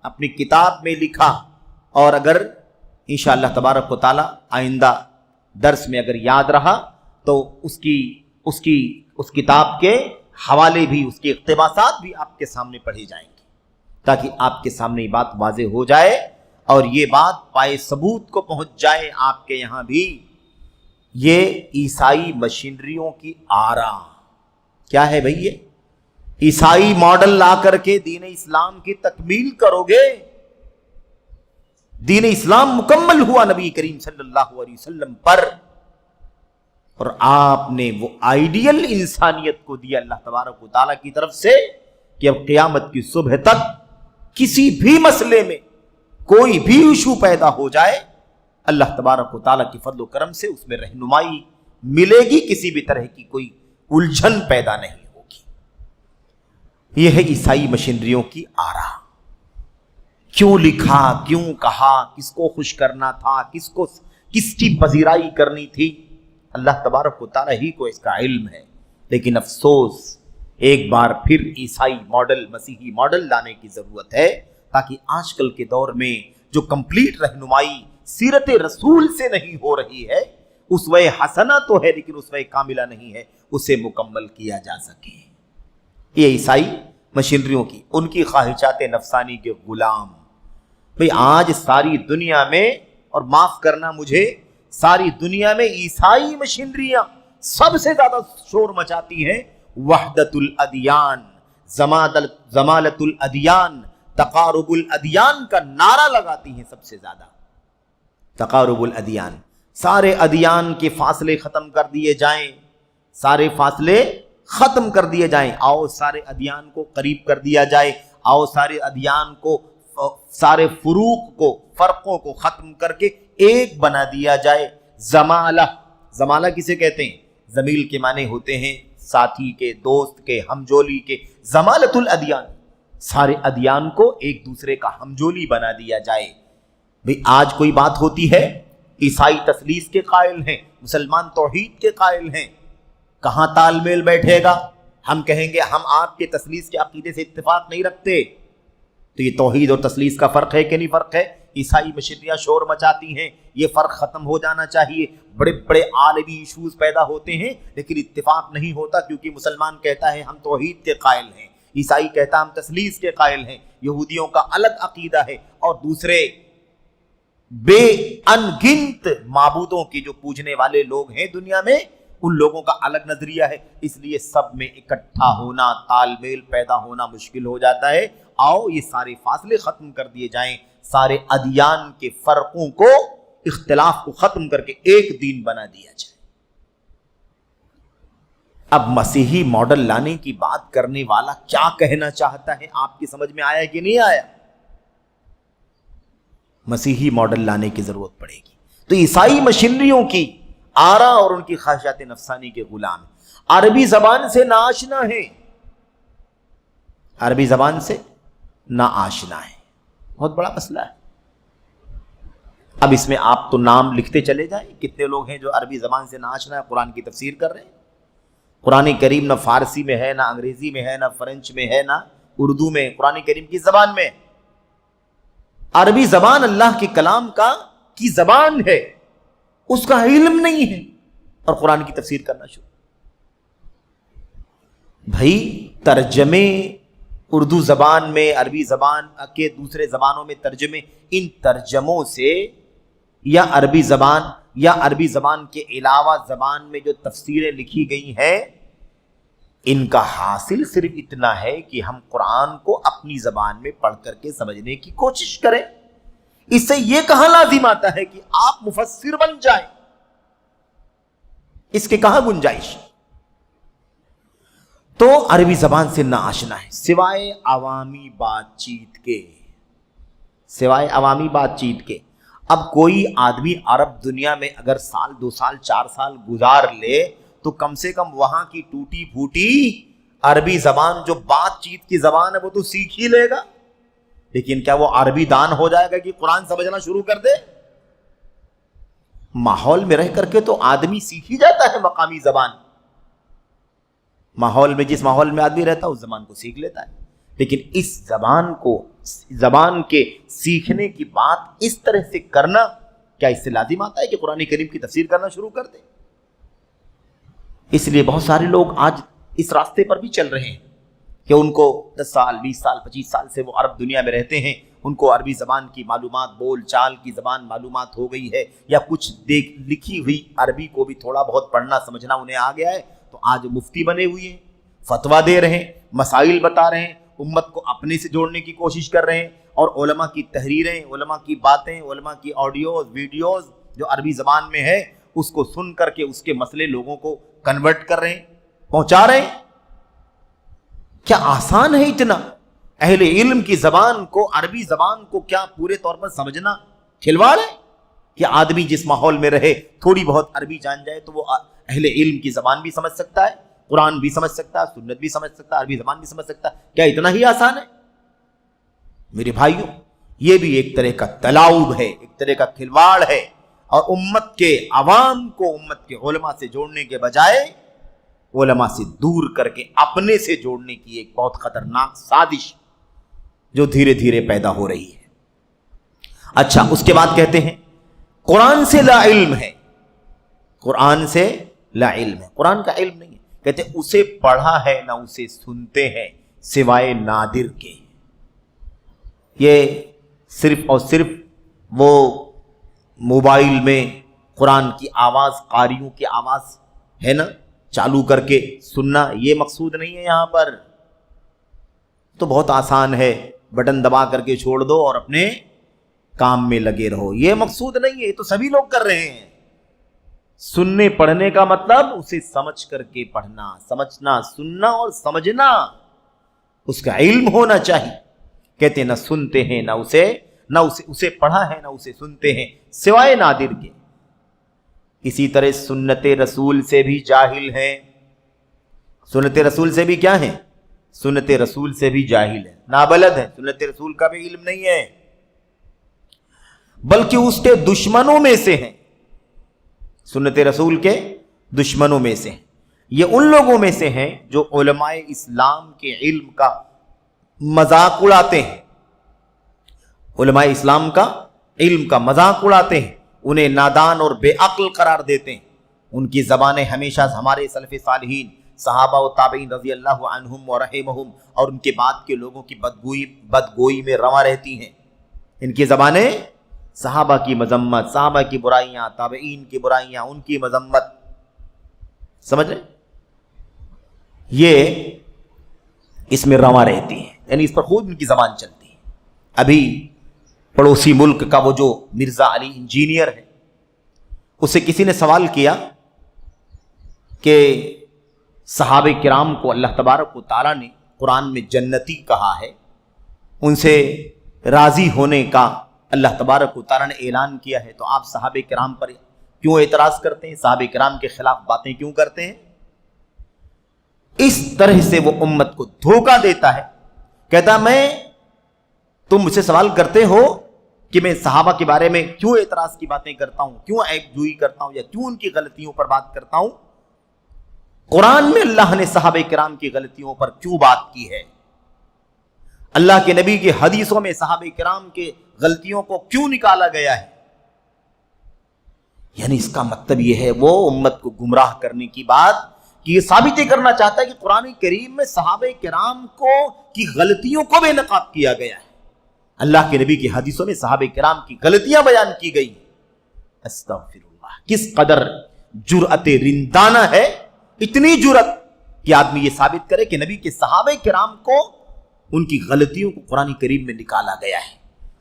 اپنی کتاب میں لکھا، اور اگر انشاءاللہ تبارک و تعالی آئندہ درس میں اگر یاد رہا تو اس کتاب کے حوالے بھی، اس کے اقتباسات بھی آپ کے سامنے پڑھے جائیں گے، تاکہ آپ کے سامنے یہ بات واضح ہو جائے اور یہ بات پائے ثبوت کو پہنچ جائے آپ کے یہاں بھی۔ یہ عیسائی مشینریوں کی آرا کیا ہے بھئی؟ یہ عیسائی ماڈل لا کر کے دین اسلام کی تکمیل کرو گے، دین اسلام مکمل ہوا نبی کریم صلی اللہ علیہ وسلم پر، اور آپ نے وہ آئیڈیل انسانیت کو دیا اللہ تبارک و تعالیٰ کی طرف سے کہ اب قیامت کی صبح تک کسی بھی مسئلے میں کوئی بھی ایشو پیدا ہو جائے، اللہ تبارک و تعالیٰ کی فضل و کرم سے اس میں رہنمائی ملے گی، کسی بھی طرح کی کوئی الجھن پیدا نہیں ہوگی۔ یہ ہے عیسائی مشینریوں کی آرا۔ کیوں لکھا، کیوں کہا، کس کو خوش کرنا تھا، کس کی پذیرائی کرنی تھی، اللہ تبارک و تعالیٰ ہی کو اس کا علم ہے۔ لیکن افسوس ایک بار پھر عیسائی ماڈل، مسیحی ماڈل لانے کی ضرورت ہے، تاکہ آج کل کے دور میں جو کمپلیٹ رہنمائی سیرت رسول سے نہیں ہو رہی ہے، اسوہ حسنہ تو ہے لیکن اسوہ کاملہ نہیں ہے، اسے مکمل کیا جا سکے۔ یہ عیسائی مشینریوں کی، ان کی خواہشات نفسانی کے غلام۔ بھئی آج ساری دنیا میں، اور معاف کرنا مجھے، ساری دنیا میں عیسائی مشینریاں سب سے زیادہ شور مچاتی ہیں، وحدت الادیان، زمالت الادیان، تقارب الادیان کا نعرہ لگاتی ہیں سب سے زیادہ۔ تقارب الادیان، سارے ادیان کے فاصلے ختم کر دیے جائیں، سارے فاصلے ختم کر دیے جائیں، آؤ سارے ادیان کو قریب کر دیا جائے، آؤ سارے ادیان کو، سارے فروق کو، فرقوں کو ختم کر کے ایک بنا دیا جائے۔ زمالہ، زمالہ کسے کہتے ہیں؟ زمیل کے معنی ہوتے ہیں ساتھی کے، دوست کے، ہمجولی کے۔ زمالت الادیان، سارے ادیان کو ایک دوسرے کا ہمجولی بنا دیا جائے۔ بھئی آج کوئی بات ہوتی ہے، عیسائی تثلیث کے قائل ہیں، مسلمان توحید کے قائل ہیں، کہاں تال میل بیٹھے گا؟ ہم کہیں گے ہم آپ کے تثلیث کے عقیدے سے اتفاق نہیں رکھتے، تو یہ توحید اور تثلیث کا فرق ہے کہ نہیں فرق ہے؟ عیسائی مشینریاں شور مچاتی ہیں، یہ فرق ختم ہو جانا چاہیے۔ بڑے بڑے عالمی ایشوز پیدا ہوتے ہیں لیکن اتفاق نہیں ہوتا، کیونکہ مسلمان کہتا ہے ہم توحید کے قائل ہیں، عیسائی کہتا ہم تثلیث کے قائل ہیں، یہودیوں کا الگ عقیدہ ہے، اور دوسرے بے ان گنت معبودوں کی جو پوجنے والے لوگ ہیں دنیا میں، ان لوگوں کا الگ نظریہ ہے۔ اس لیے سب میں اکٹھا ہونا، تال میل پیدا ہونا مشکل ہو جاتا ہے۔ آؤ یہ سارے فاصلے ختم کر دیے جائیں، سارے ادیان کے فرقوں کو، اختلاف کو ختم کر کے ایک دین بنا دیا جائے۔ اب مسیحی ماڈل لانے کی بات کرنے والا کیا کہنا چاہتا ہے، آپ کی سمجھ میں آیا کہ نہیں آیا؟ مسیحی ماڈل لانے کی ضرورت پڑے گی۔ تو عیسائی مشینریوں کی آرا اور ان کی خواہشات نفسانی کے غلام، عربی زبان سے ناآشنا ہے، عربی زبان سے ناآشنا ہے، بہت بڑا مسئلہ ہے۔ اب اس میں آپ تو نام لکھتے چلے جائیں، کتنے لوگ ہیں جو عربی زبان سے ناآشنا ہے، قرآن کی تفسیر کر رہے ہیں۔ قرآن کریم نہ فارسی میں ہے، نہ انگریزی میں ہے، نہ فرنچ میں ہے، نہ اردو میں، قرآن کریم کی زبان میں۔ عربی زبان اللہ کے کلام کی زبان ہے، اس کا علم نہیں ہے، اور قرآن کی تفسیر کرنا شروع۔ بھائی ترجمے اردو زبان میں، عربی زبان کے دوسرے زبانوں میں ترجمے، ان ترجموں سے یا عربی زبان کے علاوہ زبان میں جو تفسیریں لکھی گئی ہیں، ان کا حاصل صرف اتنا ہے کہ ہم قرآن کو اپنی زبان میں پڑھ کر کے سمجھنے کی کوشش کریں۔ اس سے یہ کہاں لازم آتا ہے کہ آپ مفسر بن جائیں؟ اس کے کہاں گنجائش؟ تو عربی زبان سے ناآشنا ہے، سوائے عوامی بات چیت کے۔ اب کوئی آدمی عرب دنیا میں اگر سال 2 سال 4 سال گزار لے تو کم سے کم وہاں کی ٹوٹی پھوٹی عربی زبان جو بات چیت کی زبان ہے وہ تو سیکھ ہی لے گا، لیکن کیا وہ عربی دان ہو جائے گا کہ قرآن سمجھنا شروع کر دے؟ ماحول میں رہ کر کے تو آدمی سیکھ ہی جاتا ہے مقامی زبان، ماحول میں، جس ماحول میں آدمی رہتا ہے اس زبان کو سیکھ لیتا ہے، لیکن اس زبان کے سیکھنے کی بات اس طرح سے کرنا، کیا اس سے لازم آتا ہے کہ قرآن کریم کی تفسیر کرنا شروع کر دے؟ اس لیے بہت سارے لوگ آج اس راستے پر بھی چل رہے ہیں کہ ان کو 10 سال 20 سال 25 سال سے وہ عرب دنیا میں رہتے ہیں، ان کو عربی زبان کی معلومات، بول چال کی زبان معلومات ہو گئی ہے، یا کچھ لکھی ہوئی عربی کو بھی تھوڑا بہت پڑھنا سمجھنا انہیں آ گیا ہے، تو آج مفتی بنے ہوئے ہیں، فتویٰ دے رہے ہیں، مسائل بتا رہے ہیں، امت کو اپنے سے جوڑنے کی کوشش کر رہے ہیں، اور علماء کی تحریریں، علماء کی باتیں، علماء کی آڈیوز، ویڈیوز جو عربی زبان میں ہے اس کو سن کر کے اس کے مسئلے لوگوں کو کنورٹ کر رہے ہیں، پہنچا رہے ہیں۔ کیا آسان ہے اتنا؟ اہل علم کی زبان کو، عربی زبان کو کیا پورے طور پر سمجھنا کھلواڑ ہے؟ کہ آدمی جس ماحول میں رہے تھوڑی بہت عربی جان جائے تو وہ اہل علم کی زبان بھی سمجھ سکتا ہے، قرآن بھی سمجھ سکتا ہے، سنت بھی سمجھ سکتا ہے، عربی زبان بھی سمجھ سکتا ہے؟ کیا اتنا ہی آسان ہے؟ میرے بھائیوں، یہ بھی ایک طرح کا تلاؤب ہے، ایک طرح کا کھلواڑ ہے، اور امت کے عوام کو امت کے علماء سے جوڑنے کے بجائے علماء سے دور کر کے اپنے سے جوڑنے کی ایک بہت خطرناک سازش جو دھیرے دھیرے پیدا ہو رہی ہے۔ اچھا، اس کے بعد کہتے ہیں قرآن سے لا علم ہے، قرآن سے لا علم ہے، قرآن کا علم نہیں ہے، کہتے ہیں اسے پڑھا ہے نہ اسے سنتے ہیں سوائے نادر کے۔ یہ صرف اور صرف وہ موبائل میں قرآن کی آواز، قاریوں کی آواز ہے نا، چالو کر کے سننا، یہ مقصود نہیں ہے یہاں پر۔ تو بہت آسان ہے، بٹن دبا کر کے چھوڑ دو اور اپنے کام میں لگے رہو، یہ مقصود نہیں ہے، یہ تو سبھی لوگ کر رہے ہیں۔ سننے پڑھنے کا مطلب اسے سمجھ کر کے پڑھنا، سمجھنا، سننا اور سمجھنا، اس کا علم ہونا چاہیے۔ کہتے ہیں نہ سنتے ہیں نہ اسے پڑھا ہے نہ اسے سنتے ہیں سوائے نادر کے۔ اسی طرح سنت رسول سے بھی جاہل ہیں، سنت رسول سے بھی کیا ہیں؟ سنت رسول سے بھی جاہل ہے، نابلد ہے، سنت رسول کا بھی علم نہیں ہے، بلکہ اس کے دشمنوں میں سے ہیں، سنت رسول کے دشمنوں میں سے ہیں۔ یہ ان لوگوں میں سے ہیں جو علماء اسلام کے علم کا مذاق اڑاتے ہیں، علماء اسلام کا علم کا مذاق اڑاتے ہیں، انہیں نادان اور بے عقل قرار دیتے ہیں۔ ان کی زبانیں ہمیشہ ہمارے سلف صالحین صحابہ و تابعین رضی اللہ عنہم و رحمہم اور ان کے بعد کے لوگوں کی بدگوئی میں رواں رہتی ہیں۔ ان کی زبانیں صحابہ کی مذمت، صحابہ کی برائیاں، تابعین کی برائیاں، ان کی مذمت، سمجھ رہے؟ یہ اس میں رواں رہتی ہیں، یعنی اس پر خود ان کی زبان چلتی ہے۔ ابھی پڑوسی ملک کا وہ جو مرزا علی انجینئر ہے، اسے کسی نے سوال کیا کہ صحابہ کرام کو اللہ تبارک و تعالیٰ نے قرآن میں جنتی کہا ہے، ان سے راضی ہونے کا اللہ تبارک و تعالیٰ نے اعلان کیا ہے، تو آپ صحابہ کرام پر کیوں اعتراض کرتے ہیں، صحابہ کرام کے خلاف باتیں کیوں کرتے ہیں؟ اس طرح سے وہ امت کو دھوکہ دیتا ہے، کہتا تم مجھ سے سوال کرتے ہو کہ میں صحابہ کے بارے میں کیوں اعتراض کی باتیں کرتا ہوں، کیوں عیب جوئی کرتا ہوں، یا کیوں ان کی غلطیوں پر بات کرتا ہوں؟ قرآن میں اللہ نے صحابہ کرام کی غلطیوں پر کیوں بات کی ہے؟ اللہ کے نبی کی حدیثوں میں صحابہ کرام کے غلطیوں کو کیوں نکالا گیا ہے؟ یعنی اس کا مطلب یہ ہے وہ امت کو گمراہ کرنے کی بات کہ یہ ثابت کرنا چاہتا ہے کہ قرآن کریم میں صحابہ کرام کی غلطیوں کو بے نقاب کیا گیا ہے، اللہ کے نبی کی حدیثوں میں صحابہ کرام کی غلطیاں بیان کی گئی۔ استغفر اللہ، کس قدر جرأت رندانہ ہے، اتنی جرأت کہ آدمی یہ ثابت کرے کہ نبی کے صحابہ کرام کو ان کی غلطیوں کو قرآن کریم میں نکالا گیا ہے۔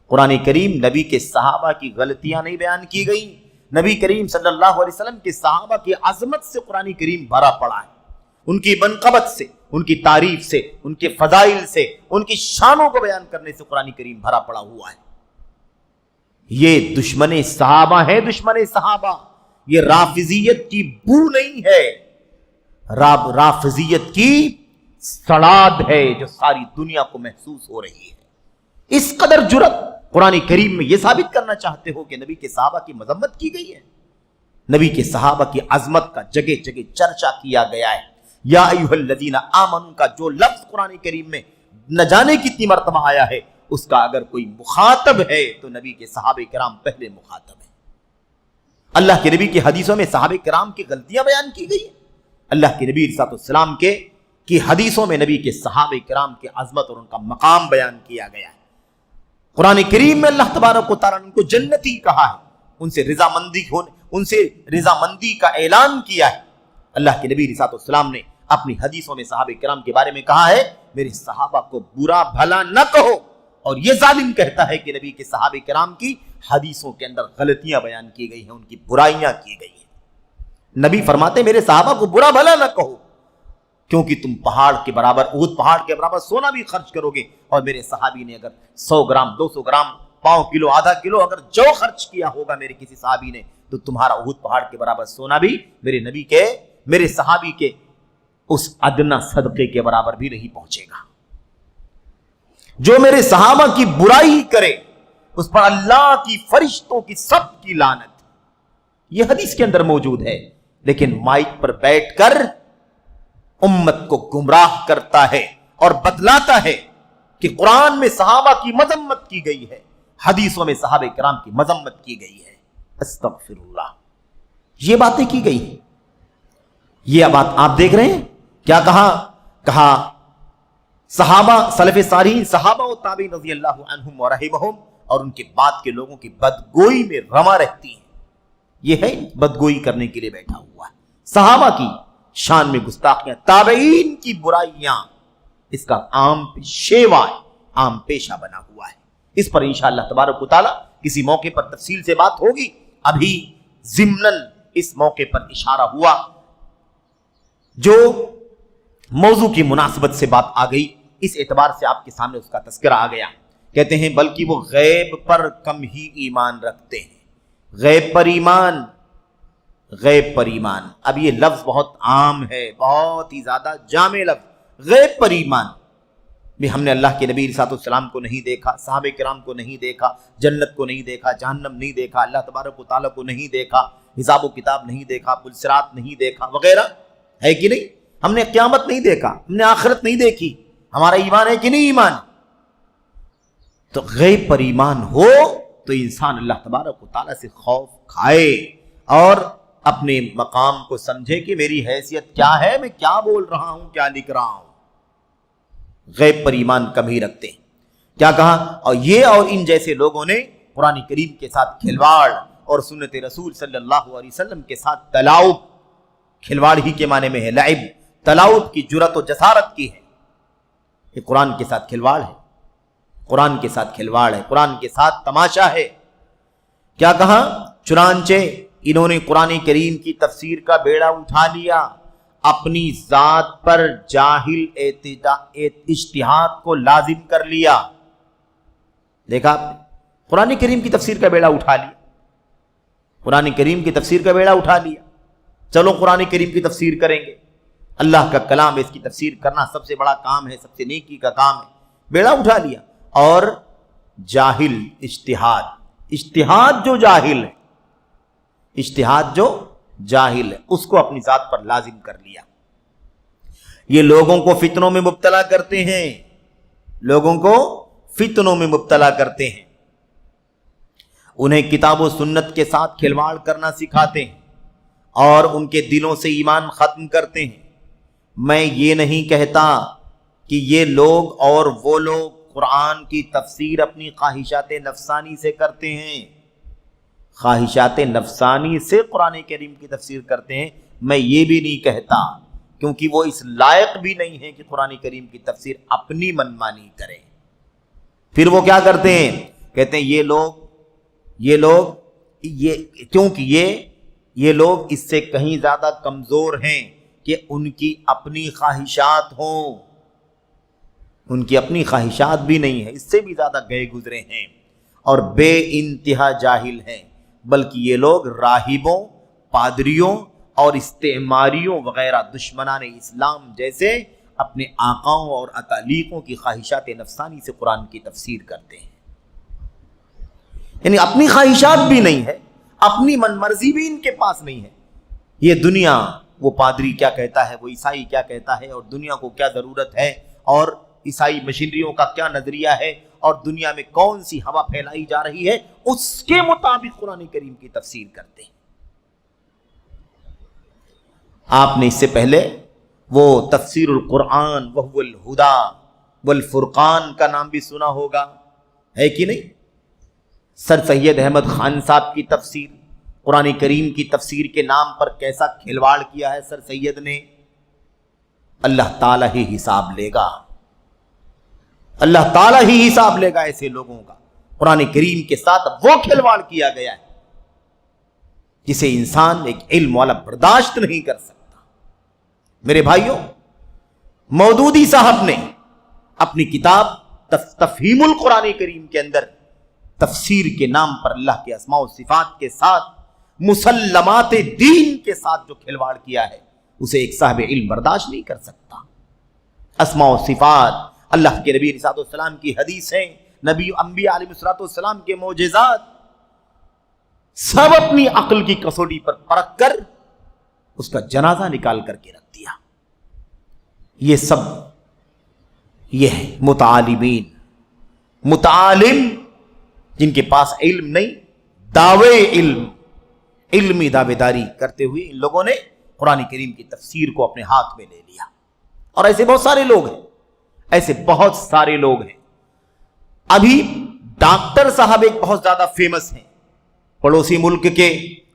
قرآن کریم نبی کے صحابہ کی غلطیاں نہیں بیان کی گئی، نبی کریم صلی اللہ علیہ وسلم کے صحابہ کی عظمت سے قرآن کریم بھرا پڑا ہے، ان کی منقبت سے، ان کی تعریف سے، ان کے فضائل سے، ان کی شانوں کو بیان کرنے سے قرآن کریم بھرا پڑا ہوا ہے۔ یہ دشمن صحابہ ہے، دشمن صحابہ، یہ رافضیت کی بو نہیں ہے، رافضیت کی سڑاد ہے جو ساری دنیا کو محسوس ہو رہی ہے۔ اس قدر جرأت قرآن کریم میں یہ ثابت کرنا چاہتے ہو کہ نبی کے صحابہ کی مذمت کی گئی ہے، نبی کے صحابہ کی عظمت کا جگہ جگہ چرچا کیا گیا ہے۔ یا ایھا الذین آمنوا کا جو لفظ قرآن کریم میں نہ جانے کتنی مرتبہ آیا ہے، اس کا اگر کوئی مخاطب ہے تو نبی کے صحابہ کرام پہلے مخاطب ہیں۔ اللہ کے نبی کی حدیثوں میں صحابہ کرام کی غلطیاں بیان کی گئی ہیں، اللہ کے نبی صلی اللہ علیہ وسلم کی حدیثوں میں نبی کے صحابہ کرام کی عظمت اور ان کا مقام بیان کیا گیا ہے۔ قرآن کریم میں اللہ تبارک و تعالیٰ نے ان کو جنتی کہا ہے، ان سے رضامندی کا اعلان کیا ہے۔ اللہ کے نبی صلی اللہ علیہ وسلم نے اپنی حدیثوں میں صحابہ کرام کے بارے میں کہا ہے میرے صحابہ کو برا بھلا نہ کہو، اور یہ ظالم کہتا ہے کہ نبی کے صحابہ کرام کی حدیثوں کے اندر غلطیاں بیان کی گئی ہیں، ان کی برائیاں کی گئی ہیں۔ نبی فرماتے میرے صحابہ کو برا بھلا نہ کہو، کیونکہ تم پہاڑ کے برابر، احد پہاڑ کے برابر سونا بھی خرچ کرو گے، اور میرے صحابی نے اگر 100 گرام 200 گرام، پاؤں کلو، آدھا کلو اگر جو خرچ کیا ہوگا میرے کسی صحابی نے، تو تمہارا احد پہاڑ کے برابر سونا بھی میرے صحابی کے اس ادنا صدقے کے برابر بھی نہیں پہنچے گا۔ جو میرے صحابہ کی برائی کرے اس پر اللہ کی، فرشتوں کی، سب کی لعنت، یہ حدیث کے اندر موجود ہے۔ لیکن مائک پر بیٹھ کر امت کو گمراہ کرتا ہے اور بتلاتا ہے کہ قرآن میں صحابہ کی مذمت کی گئی ہے، حدیثوں میں صحابہ کرام کی مذمت کی گئی ہے۔ استغفر اللہ، یہ باتیں کی گئی ہیں۔ یہ بات آپ دیکھ رہے ہیں کیا کہا صحابہ سلف صالحین، صحابہ و تابعین رضی اللہ عنہم ورحمہم، اور ان کے بعد کے لوگوں کی بدگوئی میں رواں رہتی ہیں۔ یہ ہے بدگوئی کرنے کے لیے بیٹھا ہوا ہے، صحابہ کی شان میں گستاخیاں، تابعین کی برائیاں، اس کا عام شیوا ہے، عام پیشہ بنا ہوا ہے۔ اس پر انشاءاللہ تبارک و تعالی کسی موقع پر تفصیل سے بات ہوگی۔ ابھی ضمناً اس موقع پر اشارہ ہوا، جو موضوع کی مناسبت سے بات آ گئی، اس اعتبار سے آپ کے سامنے اس کا تذکرہ آ گیا۔ کہتے ہیں بلکہ وہ غیب پر کم ہی ایمان رکھتے ہیں۔ غیب پر ایمان، غیب پر ایمان، اب یہ لفظ بہت عام ہے، بہت ہی زیادہ جامع لفظ، غیب پر ایمان۔ بھی ہم نے اللہ کے نبی علیہ الصلوۃ والسلام کو نہیں دیکھا، صحابہ کرام کو نہیں دیکھا، جنت کو نہیں دیکھا، جہنم نہیں دیکھا، اللہ تبارک و تعالیٰ کو نہیں دیکھا، حساب و کتاب نہیں دیکھا، پل صراط نہیں دیکھا، وغیرہ، ہے کہ نہیں؟ ہم نے قیامت نہیں دیکھا، ہم نے آخرت نہیں دیکھی، ہمارا ایمان ہے کہ نہیں ایمان؟ تو غیب پر ایمان ہو تو انسان اللہ تبارک و تعالیٰ سے خوف کھائے اور اپنے مقام کو سمجھے کہ میری حیثیت کیا ہے، میں کیا بول رہا ہوں، کیا لکھ رہا ہوں۔ غیب پر ایمان کم ہی رکھتے ہیں۔ کیا کہا؟ اور یہ اور ان جیسے لوگوں نے قرآن کریم کے ساتھ کھلواڑ اور سنت رسول صلی اللہ علیہ وسلم کے ساتھ تلاؤب، کھلواڑ ہی کے معنی میں ہے لعب، تلاؤب کی جرأت و جسارت کی ہے۔ یہ قرآن کے ساتھ کھلواڑ ہے، قرآن کے ساتھ کھلواڑ ہے، قرآن کے ساتھ تماشا ہے۔ کیا کہا؟ چنانچہ انہوں نے قرآن کریم کی تفسیر کا بیڑا اٹھا لیا، اپنی ذات پر جاہل اجتہاد کو لازم کر لیا۔ دیکھا آپ نے، قرآن کریم کی تفسیر کا بیڑا اٹھا لیا، قرآن کریم کی تفسیر کا بیڑا اٹھا لیا، چلو قرآن کریم کی تفسیر کریں گے، اللہ کا کلام ہے، اس کی تفسیر کرنا سب سے بڑا کام ہے، سب سے نیکی کا کام ہے، بیڑا اٹھا لیا۔ اور جاہل اجتہاد جو جاہل ہے، اجتہاد جو جاہل ہے، اس کو اپنی ذات پر لازم کر لیا۔ یہ لوگوں کو فتنوں میں مبتلا کرتے ہیں، لوگوں کو فتنوں میں مبتلا کرتے ہیں، انہیں کتاب و سنت کے ساتھ کھلواڑ کرنا سکھاتے ہیں اور ان کے دلوں سے ایمان ختم کرتے ہیں۔ میں یہ نہیں کہتا کہ یہ لوگ اور وہ لوگ قرآن کی تفسیر اپنی خواہشات نفسانی سے کرتے ہیں، خواہشات نفسانی سے قرآن کریم کی تفسیر کرتے ہیں، میں یہ بھی نہیں کہتا، کیونکہ وہ اس لائق بھی نہیں ہے کہ قرآن کریم کی تفسیر اپنی منمانی کریں۔ پھر وہ کیا کرتے ہیں؟ کہتے ہیں یہ لوگ کیونکہ یہ لوگ اس سے کہیں زیادہ کمزور ہیں کہ ان کی اپنی خواہشات ہوں، ان کی اپنی خواہشات بھی نہیں ہے، اس سے بھی زیادہ گئے گزرے ہیں اور بے انتہا جاہل ہیں، بلکہ یہ لوگ راہبوں، پادریوں اور استعماریوں وغیرہ دشمنان اسلام جیسے اپنے آقاؤں اور اطالیقوں کی خواہشات نفسانی سے قرآن کی تفسیر کرتے ہیں۔ یعنی اپنی خواہشات بھی نہیں ہے، اپنی من مرضی بھی ان کے پاس نہیں ہے۔ یہ دنیا، وہ پادری کیا کہتا ہے، وہ عیسائی کیا کہتا ہے، اور دنیا کو کیا ضرورت ہے، اور عیسائی مشینریوں کا کیا نظریہ ہے، اور دنیا میں کون سی ہوا پھیلائی جا رہی ہے، اس کے مطابق قرآن کریم کی تفسیر کرتے ہیں۔ آپ نے اس سے پہلے وہ تفسیر القرآن وہو الہدی والفرقان کا نام بھی سنا ہوگا، ہے کہ نہیں؟ سر سید احمد خان صاحب کی تفسیر، قرآن کریم کی تفسیر کے نام پر کیسا کھلواڑ کیا ہے سر سید نے۔ اللہ تعالیٰ ہی حساب لے گا، اللہ تعالیٰ ہی حساب لے گا ایسے لوگوں کا۔ قرآن کریم کے ساتھ وہ کھلواڑ کیا گیا ہے جسے انسان ایک علم والا برداشت نہیں کر سکتا۔ میرے بھائیوں، مودودی صاحب نے اپنی کتاب تفہیم القرآن کریم کے اندر تفسیر کے نام پر اللہ کے اسماء و صفات کے ساتھ مسلمات دین کے ساتھ جو کھلواڑ کیا ہے، اسے ایک صاحب علم برداشت نہیں کر سکتا۔ اسماء و صفات، اللہ کے نبی علیہ السلام کی حدیثیں، نبی انبیاء علیہ السلام کے معجزات، سب اپنی عقل کی کسوٹی پر پرکھ کر اس کا جنازہ نکال کر کے رکھ دیا۔ یہ سب یہ ہے متعالمین، متعالم جن کے پاس علم نہیں، دعوے علم، علمی دعوے داری کرتے ہوئے ان لوگوں نے قرآن کریم کی تفسیر کو اپنے ہاتھ میں لے لیا. اور ایسے بہت سارے لوگ ہیں، ایسے بہت سارے لوگ ہیں. ابھی ڈاکٹر صاحب ایک بہت زیادہ فیمس ہیں، پڑوسی ملک کے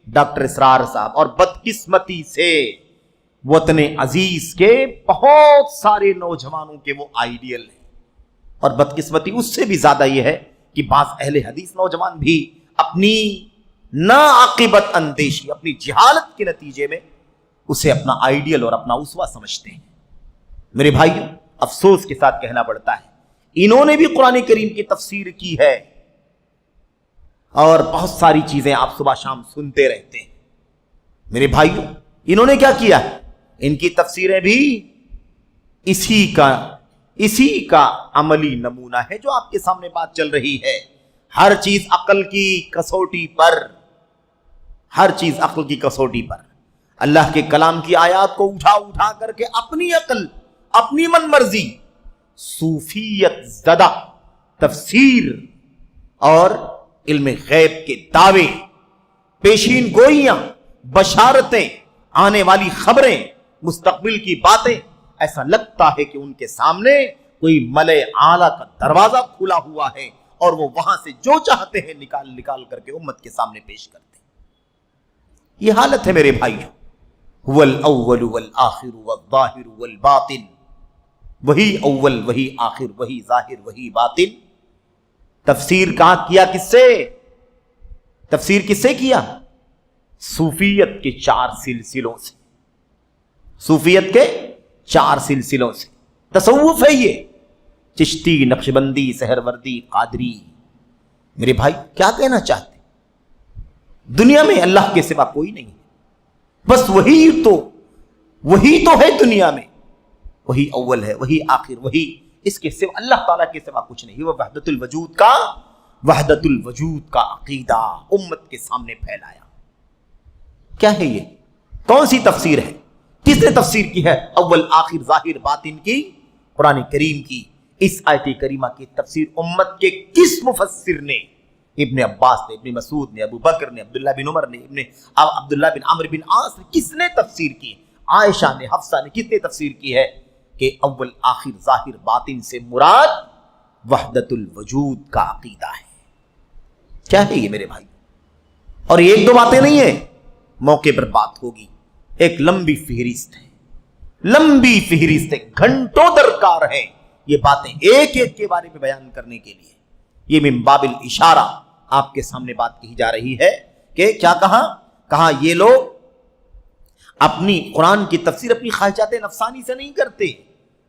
ڈاکٹر اسرار صاحب، اور بدقسمتی سے وطن عزیز کے بہت سارے نوجوانوں کے وہ آئیڈیل ہیں. اور بدقسمتی اس سے بھی زیادہ یہ ہے کہ بعض اہل حدیث نوجوان بھی اپنی ناعاقبت اندیشی، اپنی جہالت کے نتیجے میں اسے اپنا آئیڈیل اور اپنا اسوہ سمجھتے ہیں. میرے بھائیو، افسوس کے ساتھ کہنا پڑتا ہے انہوں نے بھی قرآن کریم کی تفسیر کی ہے، اور بہت ساری چیزیں آپ صبح شام سنتے رہتے ہیں. میرے بھائیو، انہوں نے کیا کیا ہے؟ ان کی تفسیریں بھی اسی کا عملی نمونہ ہے جو آپ کے سامنے بات چل رہی ہے. ہر چیز عقل کی کسوٹی پر، ہر چیز عقل کی کسوٹی پر. اللہ کے کلام کی آیات کو اٹھا کر کے اپنی عقل، اپنی من مرضی، صوفیت زدہ تفسیر اور علم غیب کے دعوے، پیشین گوئیاں، بشارتیں، آنے والی خبریں، مستقبل کی باتیں، ایسا لگتا ہے کہ ان کے سامنے کوئی ملأ اعلیٰ کا دروازہ کھلا ہوا ہے اور وہ وہاں سے جو چاہتے ہیں نکال کر کے امت کے سامنے پیش کرتے ہیں. یہ حالت ہے میرے بھائیو. هو الاول والآخر والظاہر والباطن، وہی اول، وہی آخر، وہی ظاہر، وہی باطن. تفسیر کہاں کیا؟ کس سے تفسیر کس سے کیا؟ صوفیت کے 4 سلسلوں سے، صوفیت کے 4 سلسلوں سے. تصوف ہے یہ، چشتی، نقشبندی، سہروردی، قادری. میرے بھائی کیا کہنا چاہتے؟ دنیا میں اللہ کے سوا کوئی نہیں ہے، بس وہی تو ہے دنیا میں، وہی اول ہے، وہی آخر، وہی، اس کے سوا اللہ تعالیٰ کے سوا کچھ نہیں. وہ وحدت الوجود کا عقیدہ امت کے سامنے پھیلایا. کیا ہے یہ؟ کون سی تفسیر ہے؟ کس نے تفسیر کی ہے اول، آخر، ظاہر، باطن کی؟ قرآن کریم کی اس آیت کریمہ کی تفسیر امت کے کس مفسر نے؟ ابن عباس نے، ابن مسعود نے، ابو بکر نے، عبداللہ بن عمر نے، عبداللہ بن عمرو بن عاص نے. کس نے تفسیر کی؟ عائشہ نے، حفصہ نے. کس نے تفسیر کی ہے کہ اول، آخر، ظاہر، باطن سے مراد وحدت الوجود کا عقیدہ ہے؟ کیا ہے یہ میرے بھائی؟ اور یہ 1-2 باتیں نہیں ہیں، موقع پر بات ہوگی. ایک لمبی فہرست ہے، گھنٹوں درکار ہے یہ باتیں ایک کے بارے میں بیان کرنے کے لیے. یہ من باب الاشارہ آپ کے سامنے بات کہی جا رہی ہے کہ کیا کہا یہ لوگ اپنی قرآن کی تفسیر اپنی خواہشات نفسانی سے نہیں کرتے،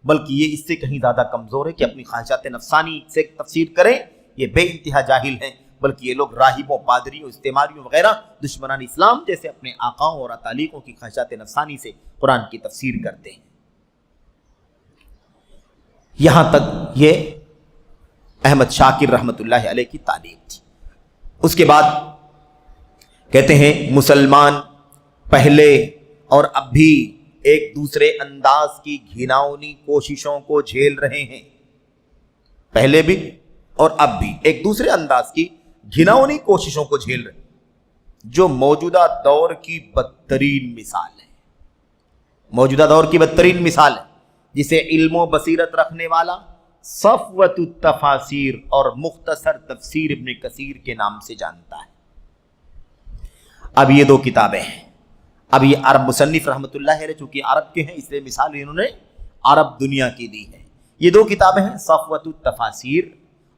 بلکہ یہ اس سے کہیں زیادہ کمزور ہے کہ اپنی خواہشات نفسانی سے تفسیر کریں. یہ بے انتہا جاہل ہیں، بلکہ یہ لوگ راہبوں، پادریوں، استعماریوں وغیرہ دشمنان اسلام جیسے اپنے آقاؤں اور اتالیقوں کی خواہشات نفسانی سے قرآن کی تفسیر کرتے ہیں. یہاں تک یہ احمد شاکر رحمت اللہ علیہ کی تعلیم تھی. اس کے بعد کہتے ہیں مسلمان پہلے اور اب بھی ایک دوسرے انداز کی گھناؤنی کوششوں کو جھیل رہے ہیں. پہلے بھی اور اب بھی ایک دوسرے انداز کی گھناؤنی کوششوں کو جھیل رہے ہیں، جو موجودہ دور کی بدترین مثال ہے. موجودہ دور کی بدترین مثال ہے جسے علم و بصیرت رکھنے والا صفوت التفاسیر اور مختصر تفسیر ابن کثیر کے نام سے جانتا ہے. اب یہ 2 کتابیں ہیں. اب یہ عرب مصنف رحمت اللہ علیہ چونکہ عرب کے ہیں، اس لیے مثال انہوں نے عرب دنیا کی دی ہے. یہ 2 کتابیں ہیں، صفوت التفاسیر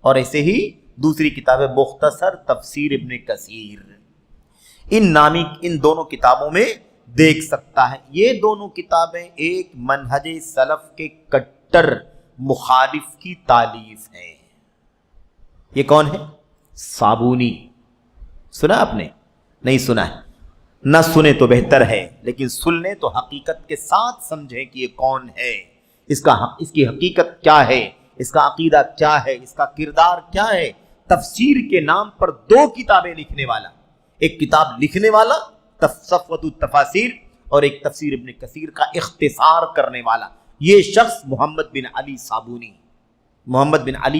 اور ایسے ہی دوسری کتاب ہے مختصر تفسیر ابن کثیر. ان دونوں کتابوں میں دیکھ سکتا ہے یہ دونوں کتابیں ایک منہج سلف کے کٹر مخالف کی تالیف ہیں. یہ کون ہے؟ صابونی. سنا آپ نے؟ نہیں سنا ہے؟ نہ سنے تو بہتر ہے، لیکن سن لیں تو حقیقت کے ساتھ سمجھیں کہ یہ کون ہے، اس کی حقیقت کیا ہے، اس کا عقیدہ کیا ہے، اس کا کردار کیا ہے. تفسیر کے نام پر 2 کتابیں لکھنے والا، ایک کتاب لکھنے والا صفوت التفاسیر اور ایک تفسیر ابن کثیر کا اختصار کرنے والا. یہ شخص محمد بن علی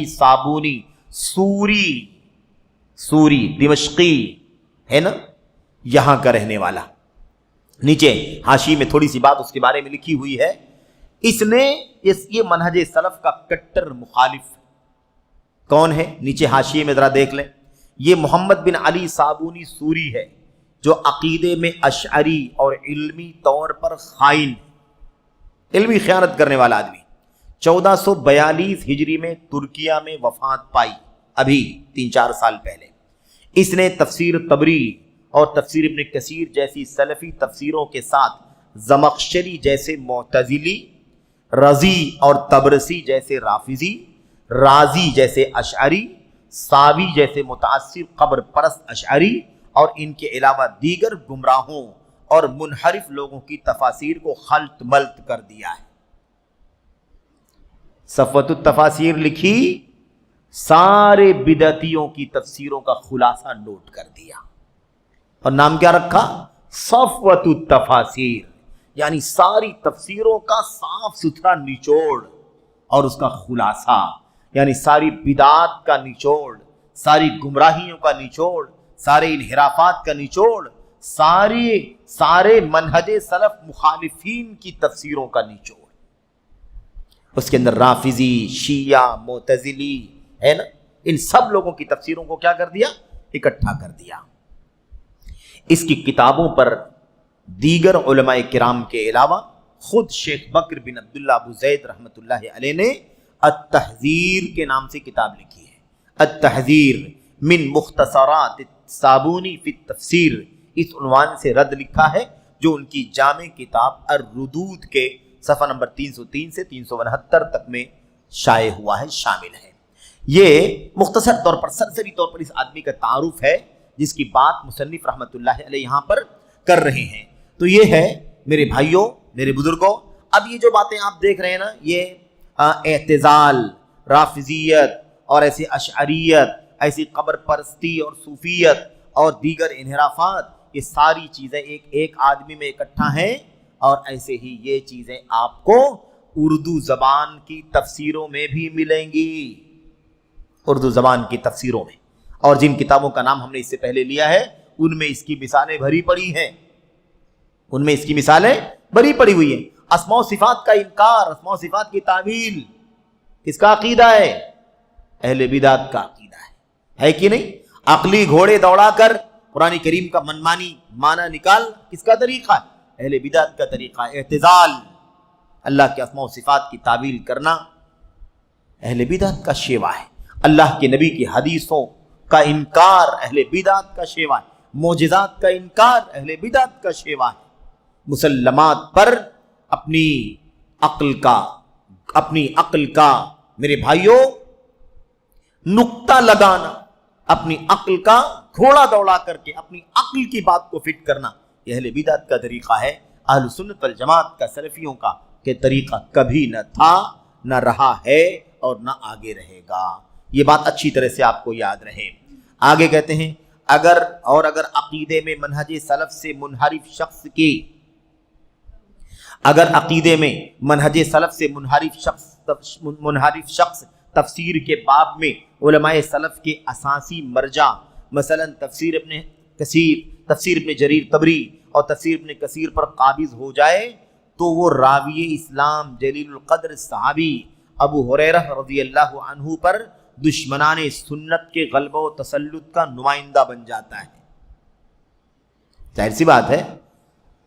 صابونی سوری دمشقی ہے نا، یہاں کا رہنے والا. نیچے حاشی میں تھوڑی سی بات اس کے بارے میں لکھی ہوئی ہے. اس نے یہ منہج سلف کا کٹر مخالف کون ہے؟ نیچے حاشیے میں ذرا دیکھ لیں. یہ محمد بن علی صابونی سوری ہے جو عقیدے میں اشعری اور علمی طور پر خائن، علمی خیانت کرنے والا آدمی. 1442 ہجری میں ترکیہ میں وفات پائی، ابھی 3-4 سال پہلے. اس نے تفسیر طبری اور تفسیر ابن کثیر جیسی سلفی تفسیروں کے ساتھ زمخشری جیسے معتزلی، رضی اور طبرسی جیسے رافضی، رازی جیسے اشعری، ساوی جیسے متعصب قبر پرست اشعری اور ان کے علاوہ دیگر گمراہوں اور منحرف لوگوں کی تفاسیر کو خلط ملط کر دیا ہے. صفوۃ التفاسیر لکھی، سارے بدعتیوں کی تفسیروں کا خلاصہ نوٹ کر دیا اور نام کیا رکھا؟ صفوۃ التفاسیر، یعنی ساری تفسیروں کا صاف ستھرا نچوڑ اور اس کا خلاصہ، یعنی ساری بدعات کا نچوڑ، ساری گمراہیوں کا نچوڑ، سارے انحرافات کا نچوڑ، سارے منہج سلف مخالفین کی تفسیروں کا نچوڑ. اس کے اندر رافضی، شیعہ، معتزلی ہے نا، ان سب لوگوں کی تفسیروں کو کیا کر دیا؟ اکٹھا کر دیا. اس کی کتابوں پر دیگر علماء کرام کے علاوہ خود شیخ بکر بن عبداللہ ابو زید رحمۃ اللہ علیہ نے التحذیر کے نام سے کتاب لکھی ہے. التحذیر من مختصرات صابونی فی التفسیر، اس عنوان سے رد لکھا ہے جو ان کی جامع کتاب الردود کے صفحہ نمبر 303 سے 369 تک میں شائع ہوا ہے، شامل ہے. یہ مختصر طور پر سرسری طور پر اس آدمی کا تعارف ہے جس کی بات مصنف رحمۃ اللہ علیہ یہاں پر کر رہے ہیں. تو یہ ہے میرے بھائیوں، میرے بزرگوں، اب یہ جو باتیں آپ دیکھ رہے ہیں نا، یہ اعتزال، رافضیت اور ایسی اشعریت، ایسی قبر پرستی اور صوفیت اور دیگر انحرافات، یہ ساری چیزیں ایک آدمی میں اکٹھا ہیں. اور ایسے ہی یہ چیزیں آپ کو اردو زبان کی تفسیروں میں بھی ملیں گی، اردو زبان کی تفسیروں میں. اور جن کتابوں کا نام ہم نے اس سے پہلے لیا ہے ان میں اس کی مثالیں بھری پڑی ہیں، ان میں اس کی مثالیں بھری پڑی ہوئی ہیں. اسماء و صفات کا انکار، اسماء و صفات کی تعویل کس کا عقیدہ ہے؟ اہل بدعت کا عقیدہ ہے کہ نہیں؟ عقلی گھوڑے دوڑا کر قرآن کریم کا منمانی معنی نکال کس کا طریقہ ہے؟ اہل بدعت کا طریقہ. اعتزال، اللہ کے اسماء و صفات کی تعویل کرنا اہل بدعت کا شیوا ہے. اللہ کے نبی کی حدیثوں کا انکار اہل بدعت کا شیوا ہے. معجزات کا انکار اہل بدعت کا شیوا ہے. مسلمات پر اپنی عقل کا میرے بھائیوں نقطہ لگانا، اپنی عقل کا گھوڑا دوڑا کر کے اپنی عقل کی بات کو فٹ کرنا، یہ اہل بدعت کا طریقہ ہے. اہل سنت والجماعت کا، سلفیوں کا کہ طریقہ کبھی نہ تھا، نہ رہا ہے اور نہ آگے رہے گا. یہ بات اچھی طرح سے آپ کو یاد رہے. آگے کہتے ہیں اگر عقیدے میں منہج سلف سے منحرف شخص تفسیر کے باب میں علماء سلف کے اساسی مرجع مثلا تفسیر ابن جریر طبری اور تفسیر ابن کثیر پر قابض ہو جائے تو وہ راوی اسلام جلیل القدر صحابی ابو ہریرہ رضی اللہ عنہ پر دشمنان سنت کے غلبہ و تسلط کا نمائندہ بن جاتا ہے. ظاہر سی بات ہے،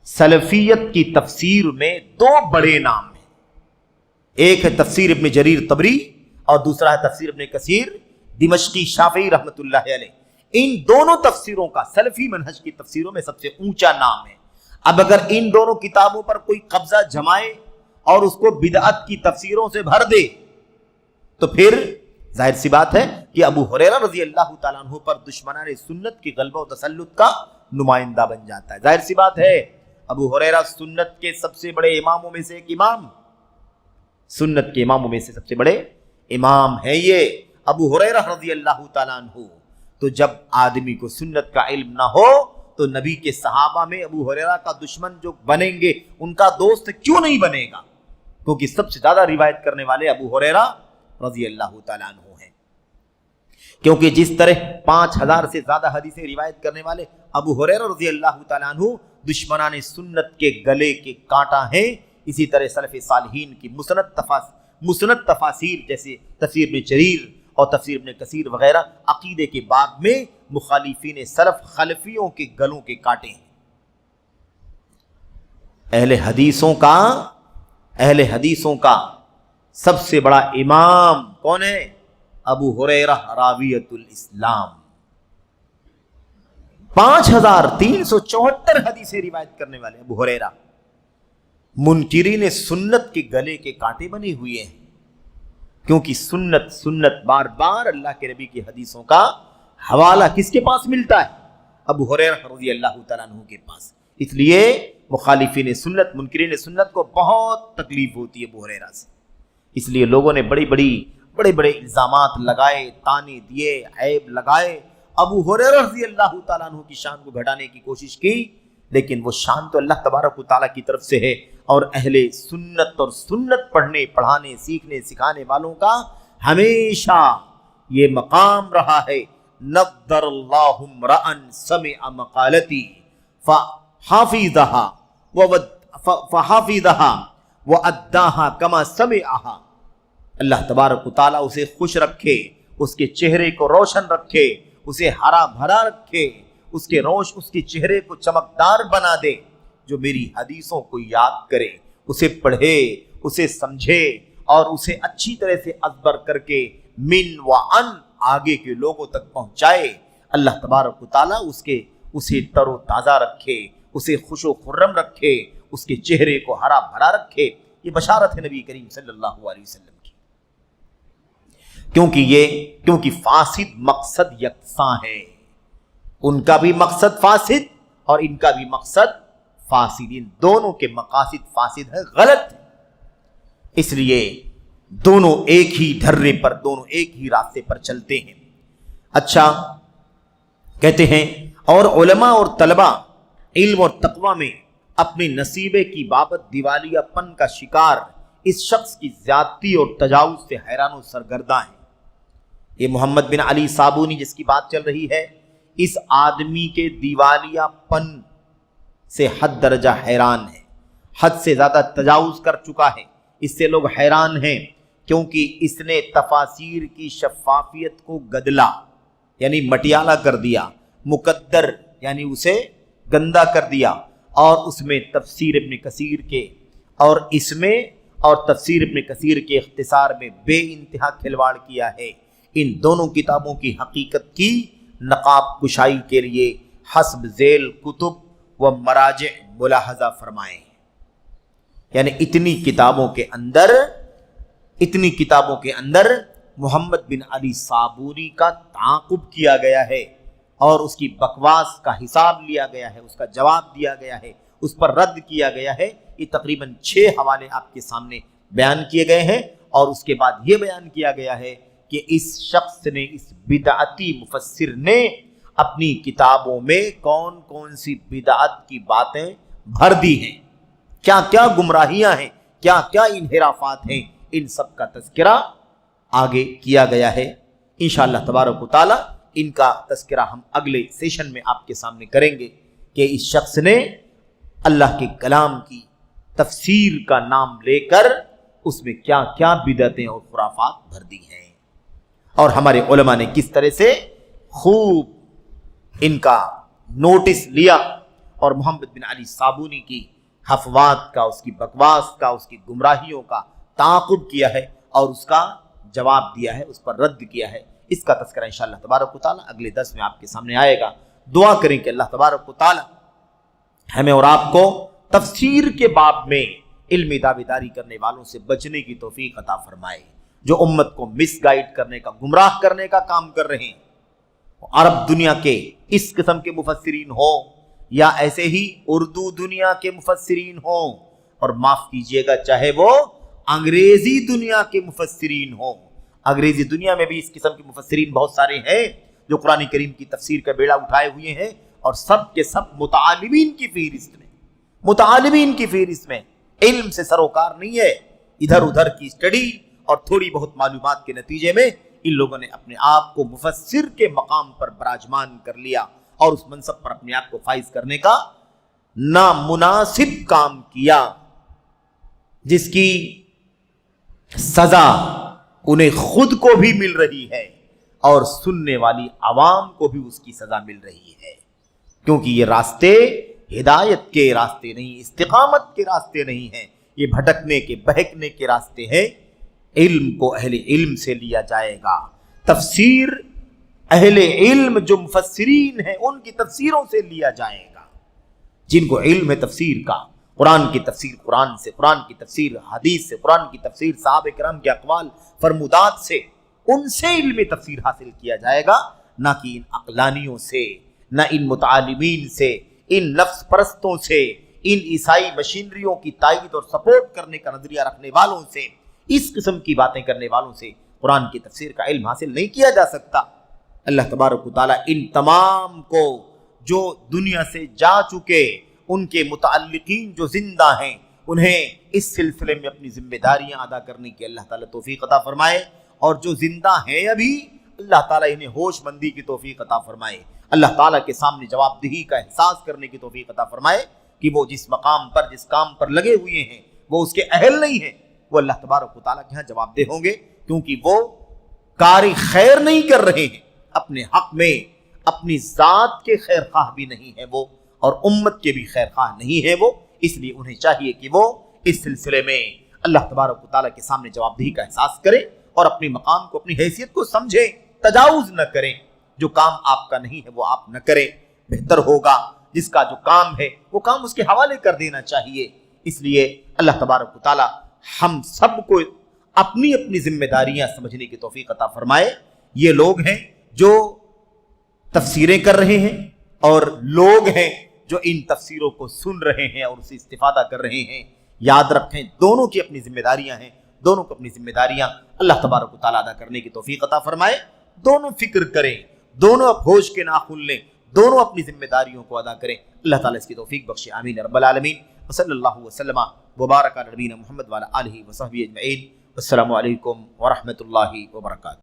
سلفیت کی تفسیر میں دو بڑے نام ہیں، ایک ہے تفسیر ابن جریر طبری اور دوسرا ہے تفسیر ابن کثیر دمشقی شافعی رحمۃ اللہ علیہ. ان دونوں تفسیروں کا سلفی منہج کی تفسیروں میں سب سے اونچا نام ہے. اب اگر ان دونوں کتابوں پر کوئی قبضہ جمائے اور اس کو بدعت کی تفسیروں سے بھر دے تو پھر ظاہر سی بات ہے کہ ابو ہریرہ رضی اللہ تعالیٰ عنہ پر دشمنان سنت کی غلبہ و تسلط کا نمائندہ بن جاتا ہے. ظاہر سی بات ہے ابو ہریرہ سنت کے سب سے بڑے اماموں میں سے ایک امام، سنت کے اماموں میں سے سب سے بڑے امام ہے یہ ابو ہریرہ رضی اللہ تعالیٰ عنہ. تو جب آدمی کو سنت کا علم نہ ہو تو نبی کے صحابہ میں ابو ہریرہ کا دشمن جو بنیں گے ان کا دوست کیوں نہیں بنے گا؟ کیونکہ سب سے زیادہ روایت کرنے والے ابو ہریرہ رضی اللہ تعالیٰ عنہ ہیں، کیونکہ جس طرح 5000 سے زیادہ حدیثیں روایت کرنے والے ابو ہریرہ رضی اللہ تعالیٰ عنہ دشمنان سنت کے گلے کے کانٹا ہیں، اسی طرح سلف صالحین کی مسند تفاسیر جیسے تفسیر ابن جریر اور تفسیر ابن کثیر وغیرہ عقیدے کے باب میں مخالفین سلف خلفیوں کے گلوں کے کانٹے ہیں۔ اہل حدیثوں کا سب سے بڑا امام کون ہے؟ ابو ہریرہ راویۃ الاسلام۔ 5374 حدیثیں روایت کرنے والے ابو ہریرہ منکرین سنت کے گلے کے کانٹے بنے ہوئے ہیں، کیونکہ سنت بار بار اللہ کے نبی کی حدیثوں کا حوالہ کس کے پاس ملتا ہے؟ ابو ہریرہ رضی اللہ تعالیٰ عنہ کے پاس۔ اس لیے مخالفین سنت منکرین سنت کو بہت تکلیف ہوتی ہے ابو ہریرہ سے، اس لیے لوگوں نے بڑے بڑے الزامات لگائے، تانے دیے، عیب لگائے، ابو ہریرہ رضی اللہ تعالیٰ عنہ کی شان کو گھٹانے کی کوشش کی، لیکن وہ شان تو اللہ تبارک و تعالیٰ کی طرف سے ہے، اور اہل سنت اور سنت پڑھنے پڑھانے سیکھنے سکھانے والوں کا ہمیشہ یہ مقام رہا ہے، نضر اللہ امرأ سمع مقالتی فحافظها وأداها كما سمعها۔ اللہ تبارک و تعالیٰ اسے خوش رکھے، اس کے چہرے کو روشن رکھے، اسے ہرا بھرا رکھے، اس کے چہرے کو چمکدار بنا دے، جو میری حدیثوں کو یاد کرے، اسے پڑھے، اسے سمجھے اور اسے اچھی طرح سے ازبر کر کے من و ان آگے کے لوگوں تک پہنچائے۔ اللہ تبارک و تعالیٰ اسے تر و تازہ رکھے، اسے خوش و خرم رکھے، اس کے چہرے کو ہرا بھرا رکھے۔ یہ بشارت ہے نبی کریم صلی اللہ علیہ وسلم کی، کیونکہ فاسد مقصد یکساں ہے، ان کا بھی مقصد فاسد اور ان کا بھی مقصد فاسد، ان دونوں کے مقاصد فاسد ہے، غلط ہے، اس لیے دونوں ایک ہی ڈھرے پر، دونوں ایک ہی راستے پر چلتے ہیں۔ اچھا کہتے ہیں، اور علماء اور طلباء علم اور تقوی میں اپنے نصیبے کی بابت دیوالیہ پن کا شکار اس شخص کی زیادتی اور تجاوز سے حیران و سرگرداں ہیں۔ یہ محمد بن علی صابونی جس کی بات چل رہی ہے، اس آدمی کے دیوالیہ پن سے حد درجہ حیران ہے، حد سے زیادہ تجاوز کر چکا ہے، اس سے لوگ حیران ہیں، کیونکہ اس نے تفاسیر کی شفافیت کو گدلا یعنی مٹیالہ کر دیا، مقدر یعنی اسے گندا کر دیا، اور اس میں تفسیر ابن کثیر کے اور تفسیر ابن کثیر کے اختصار میں بے انتہا کھلواڑ کیا ہے۔ ان دونوں کتابوں کی حقیقت کی نقاب کشائی کے لیے حسب ذیل کتب و مراجع ملاحظہ فرمائیں۔ یعنی اتنی کتابوں کے اندر محمد بن علی صابونی کا تعاقب کیا گیا ہے، اور اس کی بکواس کا حساب لیا گیا ہے، اس کا جواب دیا گیا ہے، اس پر رد کیا گیا ہے۔ یہ تقریباً 6 حوالے آپ کے سامنے بیان کیے گئے ہیں، اور اس کے بعد یہ بیان کیا گیا ہے کہ اس شخص نے، اس بدعتی مفسر نے اپنی کتابوں میں کون کون سی بدعت کی باتیں بھر دی ہیں، کیا کیا گمراہیاں ہیں، کیا کیا انحرافات ہیں، ان سب کا تذکرہ آگے کیا گیا ہے۔ انشاءاللہ تبارک و تعالی ان کا تذکرہ ہم اگلے سیشن میں آپ کے سامنے کریں گے کہ اس شخص نے اللہ کے کلام کی تفسیر کا نام لے کر اس میں کیا کیا بدعتیں اور خرافات بھر دی ہیں، اور ہمارے علماء نے کس طرح سے خوب ان کا نوٹس لیا اور محمد بن علی صابونی کی حفوات کا، اس کی بکواس کا، اس کی گمراہیوں کا تعاقب کیا ہے اور اس کا جواب دیا ہے، اس پر رد کیا ہے۔ اس کا تذکرہ انشاءاللہ تبارک و تعالی اگلے درس میں آپ کے سامنے آئے گا۔ دعا کریں کہ اللہ تبارک و تعالی ہمیں اور آپ کو تفسیر کے باب میں علمی دعویداری کرنے والوں سے بچنے کی توفیق عطا فرمائے، جو امت کو مس گائیڈ کرنے کا، گمراہ کرنے کا کام کر رہے ہیں۔ عرب دنیا کے اس قسم کے مفسرین ہوں یا ایسے ہی اردو دنیا کے مفسرین ہوں، اور معاف کیجئے گا چاہے وہ انگریزی دنیا کے مفسرین ہوں۔ انگریزی دنیا میں بھی اس قسم کے مفسرین بہت سارے ہیں جو قرآن کریم کی تفسیر کا بیڑا اٹھائے ہوئے ہیں، اور سب کے سب متعالمین کی فہرست میں علم سے سروکار نہیں ہے، ادھر ادھر کی اسٹڈی اور تھوڑی بہت معلومات کے نتیجے میں ان لوگوں نے اپنے آپ کو مفسر کے مقام پر براجمان کر لیا اور اس منصب پر اپنے آپ کو فائز کرنے کا نامناسب کام کیا، جس کی سزا انہیں خود کو بھی مل رہی ہے اور سننے والی عوام کو بھی اس کی سزا مل رہی ہے، کیونکہ یہ راستے ہدایت کے راستے نہیں، استقامت کے راستے نہیں ہیں، یہ بھٹکنے کے بہکنے کے راستے ہیں۔ علم کو اہل علم سے لیا جائے گا، تفسیر اہل علم جو مفسرین ہیں ان کی تفسیروں سے لیا جائے گا، جن کو علم ہے تفسیر کا، قرآن کی تفسیر قرآن سے، قرآن کی تفسیر حدیث سے، قرآن کی تفسیر صحابہ کرام کے اقوال فرمودات سے، ان سے علم تفسیر حاصل کیا جائے گا، نہ کہ ان عقلانیوں سے، نہ ان متعالمین سے، ان نفس پرستوں سے، ان عیسائی مشینریوں کی تائید اور سپورٹ کرنے کا نظریہ رکھنے والوں سے، اس قسم کی باتیں کرنے والوں سے قرآن کی تفسیر کا علم حاصل نہیں کیا جا سکتا۔ اللہ تبارک و تعالیٰ ان تمام کو جو دنیا سے جا چکے، ان کے متعلقین جو زندہ ہیں، انہیں اس سلسلے میں اپنی ذمہ داریاں ادا کرنے کی اللہ تعالیٰ توفیق عطا فرمائے، اور جو زندہ ہیں ابھی اللہ تعالیٰ انہیں ہوش مندی کی توفیق عطا فرمائے، اللہ تعالیٰ کے سامنے جواب دہی کا احساس کرنے کی توفیق عطا فرمائے کہ وہ جس مقام پر جس کام پر لگے ہوئے ہیں وہ اس کے اہل نہیں ہیں، وہ اللہ تبارک و تعالیٰ کے ہاں جواب دہ ہوں گے، کیونکہ وہ کاری خیر نہیں کر رہے ہیں، اپنے حق میں اپنی ذات کے خیر خواہ بھی نہیں ہے وہ، اور امت کے بھی خیر خواہ نہیں ہے وہ، اس لیے انہیں چاہیے کہ وہ اس سلسلے میں اللہ تبارک و تعالیٰ کے سامنے جواب دہی کا احساس کریں اور اپنی مقام کو، اپنی حیثیت کو سمجھیں، تجاوز نہ کریں، جو کام آپ کا نہیں ہے وہ آپ نہ کریں، بہتر ہوگا جس کا جو کام ہے وہ کام اس کے حوالے کر دینا چاہیے۔ اس لیے اللہ تبارک و تعالیٰ ہم سب کو اپنی اپنی ذمہ داریاں سمجھنے کی توفیق عطا فرمائے۔ یہ لوگ ہیں جو تفسیریں کر رہے ہیں اور لوگ ہیں جو ان تفسیروں کو سن رہے ہیں اور اسے استفادہ کر رہے ہیں، یاد رکھیں دونوں کی اپنی ذمہ داریاں ہیں، دونوں کو اپنی ذمہ داریاں اللہ تبارک و تعالیٰ ادا کرنے کی توفیق عطا فرمائے۔ دونوں فکر کریں، دونوں اب ہوش کے ناخن لیں، دونوں اپنی ذمہ داریوں کو ادا کریں، اللہ تعالیٰ اس کی توفیق بخشے، آمین رب العالمین۔ وصلی اللہ وسلم وبارک علی نبینا محمد وعلی آلہ وصحبہ اجمعین۔ السلام علیکم ورحمۃ اللہ وبرکاتہ۔